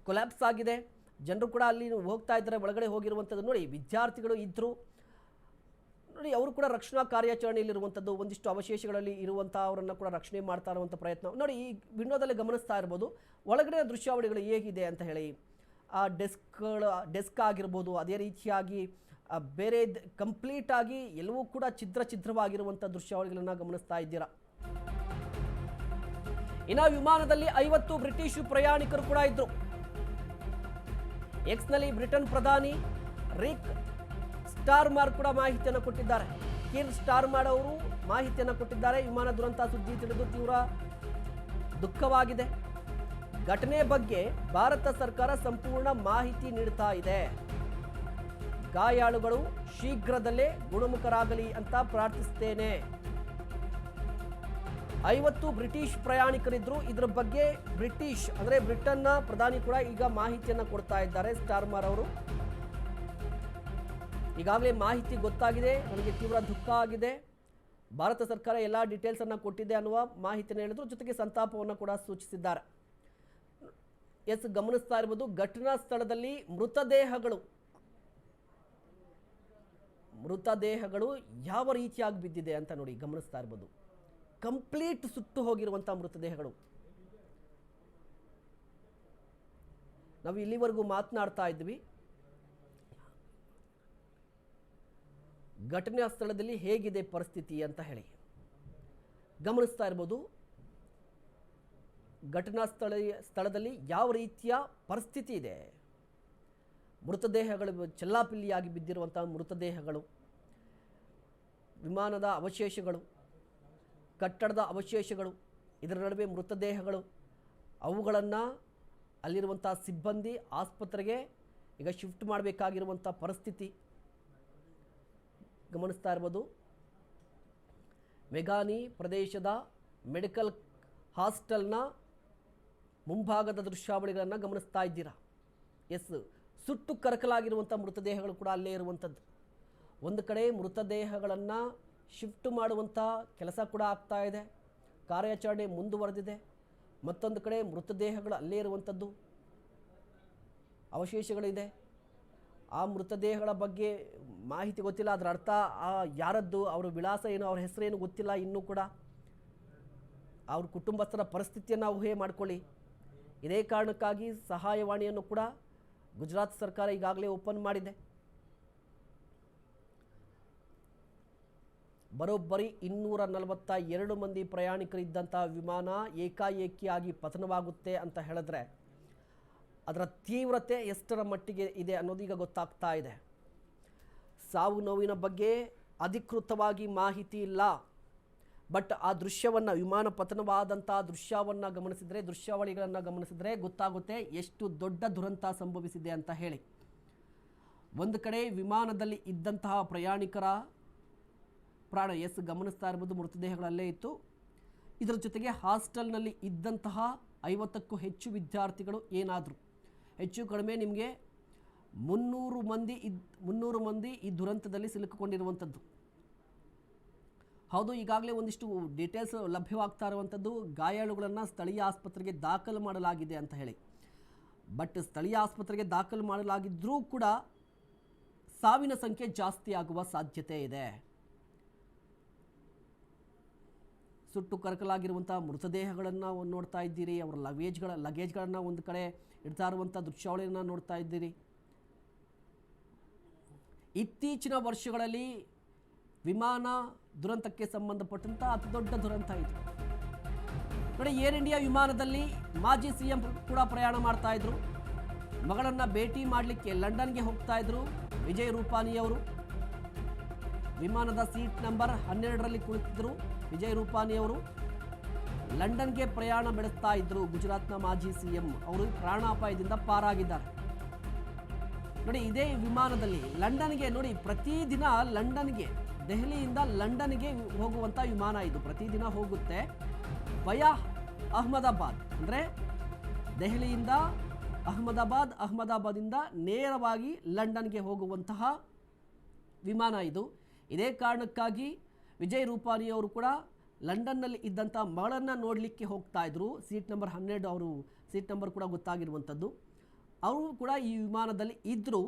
ಕೊಲ್ಯಾಪ್ಸ್ ಆಗಿದೆ. ಜನರು ಕೂಡ ಅಲ್ಲಿ ಹೋಗ್ತಾ ಇದ್ದಾರೆ, ಒಳಗಡೆ ಹೋಗಿರುವಂಥದ್ದು. ನೋಡಿ, ವಿದ್ಯಾರ್ಥಿಗಳು ಇದ್ದರು. ನೋಡಿ, ಅವರು ಕೂಡ ರಕ್ಷಣಾ ಕಾರ್ಯಾಚರಣೆಯಲ್ಲಿರುವಂಥದ್ದು. ಒಂದಿಷ್ಟು ಅವಶೇಷಗಳಲ್ಲಿ ಇರುವಂಥ ಅವರನ್ನು ಕೂಡ ರಕ್ಷಣೆ ಮಾಡ್ತಾ ಇರುವಂಥ ಪ್ರಯತ್ನ ನೋಡಿ ಈ ವಿಂಡೋದಲ್ಲಿ ಗಮನಿಸ್ತಾ ಇರ್ಬೋದು. ಒಳಗಡೆ ದೃಶ್ಯಾವಳಿಗಳು ಹೇಗಿದೆ ಅಂತ ಹೇಳಿ, ಆ ಡೆಸ್ಕ್ ಆಗಿರ್ಬೋದು, ಅದೇ ರೀತಿಯಾಗಿ ಬೇರೆ ಕಂಪ್ಲೀಟಾಗಿ ಎಲ್ಲವೂ ಕೂಡ ಛಿದ್ರವಾಗಿರುವಂಥ ದೃಶ್ಯಾವಳಿಗಳನ್ನು ಗಮನಿಸ್ತಾ ಇದ್ದೀರಾ. ಇನ್ನು ವಿಮಾನದಲ್ಲಿ 50 ಬ್ರಿಟಿಷ್ ಪ್ರಯಾಣಿಕರು ಕೂಡ ಇದ್ರು. ಎಕ್ಸ್ನಲ್ಲಿ ಬ್ರಿಟನ್ ಪ್ರಧಾನಿ ರಿಕ್ ಸ್ಟಾರ್ಮರ್ ಕೂಡ ಮಾಹಿತಿಯನ್ನು ಕೊಟ್ಟಿದ್ದಾರೆ. ಕೀರ್ ಸ್ಟಾರ್ಮರ್ ಅವರು ಮಾಹಿತಿಯನ್ನು ಕೊಟ್ಟಿದ್ದಾರೆ. ವಿಮಾನ ದುರಂತ ಸುದ್ದಿ ತಿಳಿದು ತೀವ್ರ ದುಃಖವಾಗಿದೆ. ಘಟನೆ ಬಗ್ಗೆ ಭಾರತ ಸರ್ಕಾರ ಸಂಪೂರ್ಣ ಮಾಹಿತಿ ನೀಡ್ತಾ ಇದೆ. ಗಾಯಾಳುಗಳು ಶೀಘ್ರದಲ್ಲೇ ಗುಣಮುಖರಾಗಲಿ ಅಂತ ಪ್ರಾರ್ಥಿಸುತ್ತೇನೆ. 50 ಬ್ರಿಟಿಷ್ ಪ್ರಯಾಣಿಕರಿದ್ರು. ಇದರ ಬಗ್ಗೆ ಬ್ರಿಟಿಷ್ ಅಂದರೆ ಬ್ರಿಟನ್ನ ಪ್ರಧಾನಿ ಕೂಡ ಈಗ ಮಾಹಿತಿಯನ್ನು ಕೊಡ್ತಾ ಇದ್ದಾರೆ. ಸ್ಟಾರ್ಮರ್ ಅವರು ಈಗಾಗಲೇ ಮಾಹಿತಿ ಗೊತ್ತಾಗಿದೆ, ನನಗೆ ತೀವ್ರ ದುಃಖ ಆಗಿದೆ, ಭಾರತ ಸರ್ಕಾರ ಎಲ್ಲ ಡೀಟೇಲ್ಸನ್ನು ಕೊಟ್ಟಿದೆ ಅನ್ನುವ ಮಾಹಿತಿಯನ್ನು ಹೇಳಿದ್ರು. ಜೊತೆಗೆ ಸಂತಾಪವನ್ನು ಕೂಡ ಸೂಚಿಸಿದ್ದಾರೆ. ಎಸ್ ಗಮನಿಸ್ತಾ ಇರ್ಬೋದು ಘಟನಾ ಸ್ಥಳದಲ್ಲಿ ಮೃತದೇಹಗಳು ಯಾವ ರೀತಿಯಾಗಿ ಬಿದ್ದಿದೆ ಅಂತ ನೋಡಿ ಗಮನಿಸ್ತಾ ಇರ್ಬೋದು. ಕಂಪ್ಲೀಟ್ ಸುಟ್ಟು ಹೋಗಿರುವಂಥ ಮೃತದೇಹಗಳು. ನಾವು ಇಲ್ಲಿವರೆಗೂ ಮಾತನಾಡ್ತಾ ಇದ್ವಿ ಘಟನಾ ಸ್ಥಳದಲ್ಲಿ ಹೇಗಿದೆ ಪರಿಸ್ಥಿತಿ ಅಂತ ಹೇಳಿ. ಗಮನಿಸ್ತಾ ಇರ್ಬೋದು ಘಟನಾ ಸ್ಥಳದಲ್ಲಿ ಯಾವ ರೀತಿಯ ಪರಿಸ್ಥಿತಿ ಇದೆ. ಮೃತದೇಹಗಳು ಚೆಲ್ಲಾಪಿಲ್ಲಿಯಾಗಿ ಬಿದ್ದಿರುವಂಥ ಮೃತದೇಹಗಳು, ವಿಮಾನದ ಅವಶೇಷಗಳು, ಕಟ್ಟಡದ ಅವಶೇಷಗಳು, ಇದರ ನಡುವೆ ಮೃತದೇಹಗಳು, ಅವುಗಳನ್ನು ಅಲ್ಲಿರುವಂಥ ಸಿಬ್ಬಂದಿ ಆಸ್ಪತ್ರೆಗೆ ಈಗ ಶಿಫ್ಟ್ ಮಾಡಬೇಕಾಗಿರುವಂಥ ಪರಿಸ್ಥಿತಿ ಗಮನಿಸ್ತಾ ಇರ್ಬೋದು. ಮೆಗಾನಿ ಪ್ರದೇಶದ ಮೆಡಿಕಲ್ ಹಾಸ್ಟೆಲ್ನ ಮುಂಭಾಗದ ದೃಶ್ಯಾವಳಿಗಳನ್ನು ಗಮನಿಸ್ತಾ ಇದ್ದೀರಾ. ಎಸ್, ಸುಟ್ಟು ಕರಕಲಾಗಿರುವಂಥ ಮೃತದೇಹಗಳು ಕೂಡ ಅಲ್ಲೇ ಇರುವಂಥದ್ದು. ಒಂದು ಕಡೆ ಮೃತದೇಹಗಳನ್ನು ಶಿಫ್ಟ್ ಮಾಡುವಂಥ ಕೆಲಸ ಕೂಡ ಆಗ್ತಾ ಇದೆ, ಕಾರ್ಯಾಚರಣೆ ಮುಂದುವರೆದಿದೆ. ಮತ್ತೊಂದು ಕಡೆ ಮೃತದೇಹಗಳು ಅಲ್ಲೇ ಇರುವಂಥದ್ದು, ಅವಶೇಷಗಳಿದೆ. ಆ ಮೃತದೇಹಗಳ ಬಗ್ಗೆ ಮಾಹಿತಿ ಗೊತ್ತಿಲ್ಲ, ಅದರ ಅರ್ಥ ಯಾರದ್ದು, ಅವರ ವಿಳಾಸ ಏನು, ಅವ್ರ ಹೆಸರೇನು ಗೊತ್ತಿಲ್ಲ ಇನ್ನೂ ಕೂಡ. ಅವ್ರ ಕುಟುಂಬಸ್ಥರ ಪರಿಸ್ಥಿತಿಯನ್ನು ಊಹೆ ಮಾಡಿಕೊಳ್ಳಿ. ಇದೇ ಕಾರಣಕ್ಕಾಗಿ ಸಹಾಯವಾಣಿಯನ್ನು ಕೂಡ ಗುಜರಾತ್ ಸರ್ಕಾರ ಈಗಾಗಲೇ ಓಪನ್ ಮಾಡಿದೆ. ಬರೋಬ್ಬರಿ 242 ಮಂದಿ ಪ್ರಯಾಣಿಕರಿದ್ದಂಥ ವಿಮಾನ ಏಕಾಏಕಿಯಾಗಿ ಪತನವಾಗುತ್ತೆ ಅಂತ ಹೇಳಿದ್ರೆ ಅದರ ತೀವ್ರತೆ ಎಷ್ಟರ ಮಟ್ಟಿಗೆ ಇದೆ ಅನ್ನೋದೀಗ ಗೊತ್ತಾಗ್ತಾ ಇದೆ. ಸಾವು ನೋವಿನ ಬಗ್ಗೆ ಅಧಿಕೃತವಾಗಿ ಮಾಹಿತಿ ಇಲ್ಲ. ಬಟ್ ಆ ದೃಶ್ಯವನ್ನು, ವಿಮಾನ ಪತನವಾದಂಥ ದೃಶ್ಯವನ್ನು ಗಮನಿಸಿದರೆ, ದೃಶ್ಯಾವಳಿಗಳನ್ನು ಗಮನಿಸಿದರೆ ಗೊತ್ತಾಗುತ್ತೆ ಎಷ್ಟು ದೊಡ್ಡ ದುರಂತ ಸಂಭವಿಸಿದೆ ಅಂತ ಹೇಳಿ. ಒಂದು ಕಡೆ ವಿಮಾನದಲ್ಲಿ ಇದ್ದಂತಹ ಪ್ರಯಾಣಿಕರ ಪ್ರಾಣ, ಎಸ್ ಗಮನಿಸ್ತಾ ಇರ್ಬೋದು ಮೃತದೇಹಗಳಲ್ಲೇ ಇತ್ತು. ಇದರ ಜೊತೆಗೆ ಹಾಸ್ಟೆಲ್ನಲ್ಲಿ ಇದ್ದಂತಹ 50ಕ್ಕೂ ಹೆಚ್ಚು ವಿದ್ಯಾರ್ಥಿಗಳು ಏನಾದರೂ ಹೆಚ್ಚು ಕಡಿಮೆ ನಿಮಗೆ 300 ಮಂದಿ ಈ ದುರಂತದಲ್ಲಿ ಸಿಲುಕಿಕೊಂಡಿರುವಂಥದ್ದು. ಹೌದು, ಈಗಾಗಲೇ ಒಂದಿಷ್ಟು ಡೀಟೇಲ್ಸ್ ಲಭ್ಯವಾಗ್ತಾ ಇರುವಂಥದ್ದು, ಗಾಯಾಳುಗಳನ್ನು ಸ್ಥಳೀಯ ಆಸ್ಪತ್ರೆಗೆ ದಾಖಲು ಮಾಡಲಾಗಿದೆ ಅಂತ ಹೇಳಿ. ಬಟ್ ಸ್ಥಳೀಯ ಆಸ್ಪತ್ರೆಗೆ ದಾಖಲು ಮಾಡಲಾಗಿದ್ದರೂ ಕೂಡ ಸಾವಿನ ಸಂಖ್ಯೆ ಜಾಸ್ತಿ ಆಗುವ ಸಾಧ್ಯತೆ ಇದೆ. ಸುಟ್ಟು ಕರಕಲಾಗಿರುವಂಥ ಮೃತದೇಹಗಳನ್ನು ನೋಡ್ತಾ ಇದ್ದೀರಿ, ಅವರ ಲಗೇಜ್ಗಳನ್ನು ಒಂದು ಕಡೆ ಇಡ್ತಾ ಇರುವಂಥ ದೃಶ್ಯಾವಳಿಯನ್ನು ನೋಡ್ತಾ ಇದ್ದೀರಿ. ಇತ್ತೀಚಿನ ವರ್ಷಗಳಲ್ಲಿ ವಿಮಾನ ದುರಂತಕ್ಕೆ ಸಂಬಂಧಪಟ್ಟಂಥ ಅತಿ ದೊಡ್ಡ ದುರಂತ ಇದು ನೋಡಿ. ಏರ್ ಇಂಡಿಯಾ ವಿಮಾನದಲ್ಲಿ ಮಾಜಿ CM ಕೂಡ ಪ್ರಯಾಣ ಮಾಡ್ತಾ ಇದ್ರು. ಮಗಳನ್ನು ಭೇಟಿ ಮಾಡಲಿಕ್ಕೆ ಲಂಡನ್ಗೆ ಹೋಗ್ತಾ ಇದ್ರು ವಿಜಯ್ ರೂಪಾನಿಯವರು. ವಿಮಾನದ ಸೀಟ್ ನಂಬರ್ 12ರಲ್ಲಿ ಕುಳಿತಿದ್ರು ವಿಜಯ್ ರೂಪಾನಿಯವರು. ಲಂಡನ್ಗೆ ಪ್ರಯಾಣ ಬೆಳೆಸ್ತಾ ಇದ್ರು ಗುಜರಾತ್ನ ಮಾಜಿ CM. ಅವರು ಪ್ರಾಣಾಪಾಯದಿಂದ ಪಾರಾಗಿದ್ದಾರೆ ನೋಡಿ. ಇದೇ ವಿಮಾನದಲ್ಲಿ ಲಂಡನ್ಗೆ ನೋಡಿ, ಪ್ರತಿದಿನ ಲಂಡನ್ಗೆ, ದೆಹಲಿಯಿಂದ ಲಂಡನ್ಗೆ ಹೋಗುವಂಥ ವಿಮಾನ ಇದು. ಪ್ರತಿದಿನ ಹೋಗುತ್ತೆ ವಯಾ ಅಹಮದಾಬಾದ್, ಅಂದರೆ ದೆಹಲಿಯಿಂದ ಅಹಮದಾಬಾದಿಂದ ನೇರವಾಗಿ ಲಂಡನ್ಗೆ ಹೋಗುವಂತಹ ವಿಮಾನ ಇದು. ಇದೇ ಕಾರಣಕ್ಕಾಗಿ ವಿಜಯ್ ರೂಪಾನಿಯವರು ಕೂಡ ಲಂಡನ್ನಲ್ಲಿ ಇದ್ದಂಥ ಮಗಳನ್ನು ನೋಡಲಿಕ್ಕೆ ಹೋಗ್ತಾ ಇದ್ರು. ಸೀಟ್ ನಂಬರ್ 12 ಅವರು ಸೀಟ್ ನಂಬರ್ ಕೂಡ ಗೊತ್ತಾಗಿರುವಂಥದ್ದು. ಅವರು ಕೂಡ ಈ ವಿಮಾನದಲ್ಲಿ ಇದ್ದರು.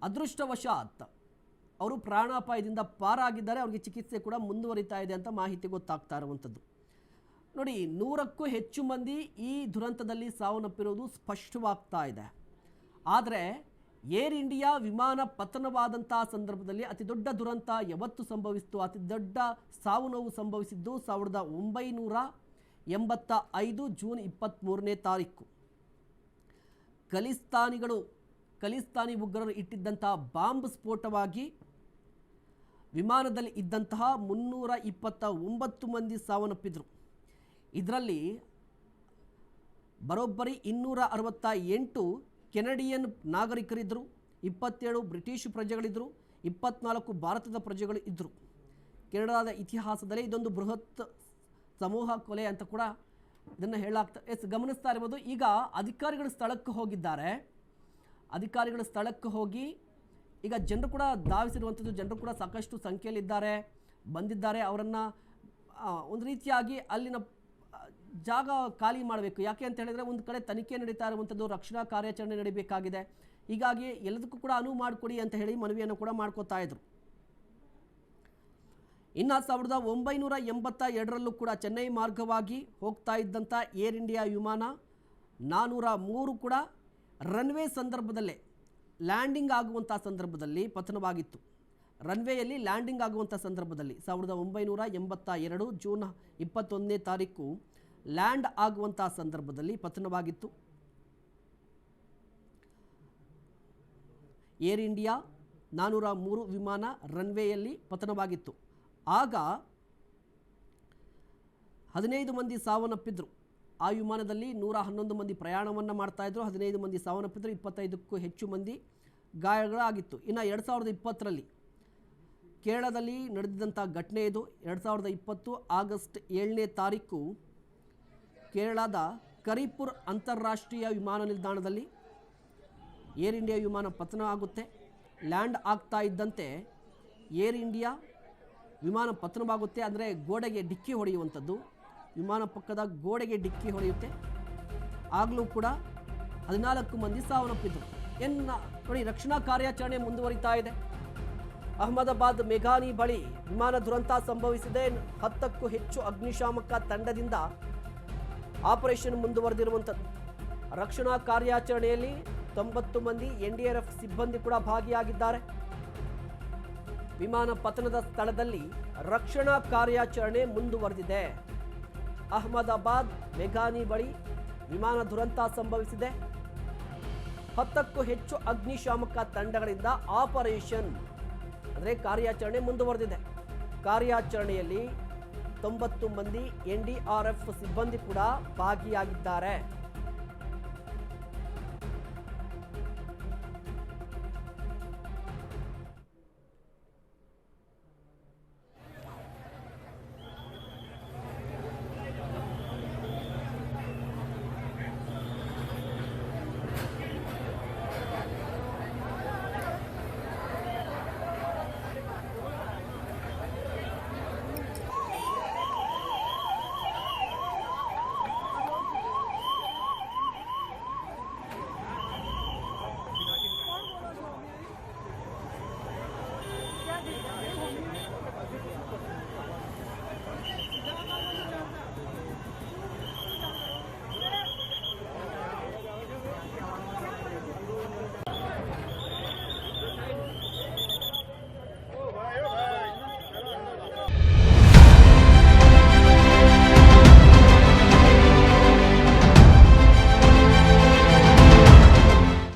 ಅದೃಷ್ಟವಶಾತ್ ಅವರು ಪ್ರಾಣಾಪಾಯದಿಂದ ಪಾರಾಗಿದ್ದಾರೆ. ಅವರಿಗೆ ಚಿಕಿತ್ಸೆ ಕೂಡ ಮುಂದುವರಿತಾ ಇದೆ ಅಂತ ಮಾಹಿತಿ ಗೊತ್ತಾಗ್ತಾ ಇರುವಂಥದ್ದು ನೋಡಿ. 100ಕ್ಕೂ ಹೆಚ್ಚು ಮಂದಿ ಈ ದುರಂತದಲ್ಲಿ ಸಾವನ್ನಪ್ಪಿರುವುದು ಸ್ಪಷ್ಟವಾಗ್ತಾ ಇದೆ. ಆದರೆ ಏರ್ ಇಂಡಿಯಾ ವಿಮಾನ ಪತನವಾದಂಥ ಸಂದರ್ಭದಲ್ಲಿ ಅತಿ ದೊಡ್ಡ ದುರಂತ ಯಾವತ್ತು ಸಂಭವಿಸಿತು, ಅತಿ ದೊಡ್ಡ ಸಾವು ನೋವು ಸಂಭವಿಸಿದ್ದು 1985 ಜೂನ್ 23ನೇ ತಾರೀಕು. ಖಲಿಸ್ತಾನಿ ಉಗ್ರರು ಇಟ್ಟಿದ್ದಂಥ ಬಾಂಬ್ ಸ್ಫೋಟವಾಗಿ ವಿಮಾನದಲ್ಲಿ ಇದ್ದಂತಹ 329 ಮಂದಿ ಸಾವನ್ನಪ್ಪಿದ್ರು. ಇದರಲ್ಲಿ ಬರೋಬ್ಬರಿ 268 ಕೆನಡಿಯನ್ ನಾಗರಿಕರಿದ್ದರು, 27 ಬ್ರಿಟಿಷ್ ಪ್ರಜೆಗಳಿದ್ದರು, 24 ಭಾರತದ ಪ್ರಜೆಗಳು ಇದ್ದರು. ಕೆನಡಾದ ಇತಿಹಾಸದಲ್ಲಿ ಇದೊಂದು ಬೃಹತ್ ಸಮೂಹ ಕೊಲೆ ಅಂತ ಕೂಡ ಇದನ್ನು ಹೇಳಲಾಗ್ತಾ. ಗಮನಿಸ್ತಾ ಇರ್ಬೋದು. ಈಗ ಅಧಿಕಾರಿಗಳು ಸ್ಥಳಕ್ಕೆ ಹೋಗಿದ್ದಾರೆ. ಅಧಿಕಾರಿಗಳು ಸ್ಥಳಕ್ಕೆ ಹೋಗಿ ಈಗ ಜನರು ಕೂಡ ಧಾವಿಸಿರುವಂಥದ್ದು, ಜನರು ಕೂಡ ಸಾಕಷ್ಟು ಸಂಖ್ಯೆಯಲ್ಲಿದ್ದಾರೆ, ಬಂದಿದ್ದಾರೆ. ಅವರನ್ನು ಒಂದು ರೀತಿಯಾಗಿ ಅಲ್ಲಿನ ಜಾಗ ಖಾಲಿ ಮಾಡಬೇಕು. ಯಾಕೆ ಅಂತ ಹೇಳಿದರೆ ಒಂದು ಕಡೆ ತನಿಖೆ ನಡೀತಾ ಇರುವಂಥದ್ದು, ರಕ್ಷಣಾ ಕಾರ್ಯಾಚರಣೆ ನಡೀಬೇಕಾಗಿದೆ. ಹೀಗಾಗಿ ಎಲ್ಲದಕ್ಕೂ ಕೂಡ ಅನುವು ಮಾಡಿಕೊಡಿ ಅಂತ ಹೇಳಿ ಮನವಿಯನ್ನು ಕೂಡ ಮಾಡ್ಕೋತಾ ಇದ್ರು. ಇನ್ನು 1982ರಲ್ಲೂ ಕೂಡ ಚೆನ್ನೈ ಮಾರ್ಗವಾಗಿ ಹೋಗ್ತಾ ಇದ್ದಂಥ ಏರ್ ಇಂಡಿಯಾ ವಿಮಾನ 403 ಕೂಡ ರನ್ವೇ ಸಂದರ್ಭದಲ್ಲೇ ಲ್ಯಾಂಡಿಂಗ್ ಆಗುವಂಥ ಸಂದರ್ಭದಲ್ಲಿ ಪತನವಾಗಿತ್ತು. ರನ್ವೇಯಲ್ಲಿ ಲ್ಯಾಂಡಿಂಗ್ ಆಗುವಂಥ ಸಂದರ್ಭದಲ್ಲಿ 1982 ಜೂನ್ 21ನೇ ತಾರೀಕು ಲ್ಯಾಂಡ್ ಆಗುವಂಥ ಸಂದರ್ಭದಲ್ಲಿ ಪತನವಾಗಿತ್ತು. ಏರ್ ಇಂಡಿಯಾ 403 ವಿಮಾನ ರನ್ವೇಯಲ್ಲಿ ಪತನವಾಗಿತ್ತು. ಆಗ 15 ಮಂದಿ ಸಾವನ್ನಪ್ಪಿದ್ರು. ಆ ವಿಮಾನದಲ್ಲಿ 111 ಮಂದಿ ಪ್ರಯಾಣವನ್ನು ಮಾಡ್ತಾಯಿದ್ರು. 15 ಮಂದಿ ಸಾವನ್ನಪ್ಪಿದ್ರು, 25ಕ್ಕೂ ಹೆಚ್ಚು ಮಂದಿ ಗಾಯಗಳಾಗಿತ್ತು. ಇನ್ನು 2020ರಲ್ಲಿ ಕೇರಳದಲ್ಲಿ ನಡೆದಿದ್ದಂಥ ಘಟನೆ ಇದು. 2020 ಆಗಸ್ಟ್ 7ನೇ ತಾರೀಕು ಕೇರಳದ ಕರಿಪುರ್ ಅಂತಾರಾಷ್ಟ್ರೀಯ ವಿಮಾನ ನಿಲ್ದಾಣದಲ್ಲಿ ಏರ್ ಇಂಡಿಯಾ ವಿಮಾನ ಪತನ ಆಗುತ್ತೆ. ಲ್ಯಾಂಡ್ ಆಗ್ತಾ ಇದ್ದಂತೆ ಏರ್ ಇಂಡಿಯಾ ವಿಮಾನ ಪತನವಾಗುತ್ತೆ. ಅಂದರೆ ಗೋಡೆಗೆ ಡಿಕ್ಕಿ ಹೊಡೆಯುವಂಥದ್ದು, ವಿಮಾನ ಪಕ್ಕದ ಗೋಡೆಗೆ ಡಿಕ್ಕಿ ಹೊಡೆಯುತ್ತೆ. ಆಗಲೂ ಕೂಡ 14 ಮಂದಿ ಸಾವನ್ನಪ್ಪಿದ್ರು. ನೋಡಿ, ರಕ್ಷಣಾ ಕಾರ್ಯಾಚರಣೆ ಮುಂದುವರಿತಾ ಇದೆ. ಅಹಮದಾಬಾದ್ ಮೆಘಾನಿ ಬಳಿ ವಿಮಾನ ದುರಂತ ಸಂಭವಿಸಿದೆ. 10ಕ್ಕೂ ಹೆಚ್ಚು ಅಗ್ನಿಶಾಮಕ ತಂಡದಿಂದ ಆಪರೇಷನ್ ಮುಂದುವರೆದಿರುವಂಥದ್ದು. ರಕ್ಷಣಾ ಕಾರ್ಯಾಚರಣೆಯಲ್ಲಿ 90 ಮಂದಿ NDRF ಸಿಬ್ಬಂದಿ ಕೂಡ ಭಾಗಿಯಾಗಿದ್ದಾರೆ. ವಿಮಾನ ಪತನದ ಸ್ಥಳದಲ್ಲಿ ರಕ್ಷಣಾ ಕಾರ್ಯಾಚರಣೆ ಮುಂದುವರೆದಿದೆ. ಅಹಮದಾಬಾದ್ ಮೆಘಾನಿ ಬಳಿ ವಿಮಾನ ದುರಂತ ಸಂಭವಿಸಿದೆ. 10ಕ್ಕೂ ಹೆಚ್ಚು ಅಗ್ನಿಶಾಮಕ ತಂಡಗಳಿಂದ ಆಪರೇಷನ್ ಅಂದರೆ ಕಾರ್ಯಾಚರಣೆ ಮುಂದುವರೆದಿದೆ. ಕಾರ್ಯಾಚರಣೆಯಲ್ಲಿ 90 ಮಂದಿ NDRF ಸಿಬ್ಬಂದಿ ಕೂಡ ಭಾಗಿಯಾಗಿದ್ದಾರೆ.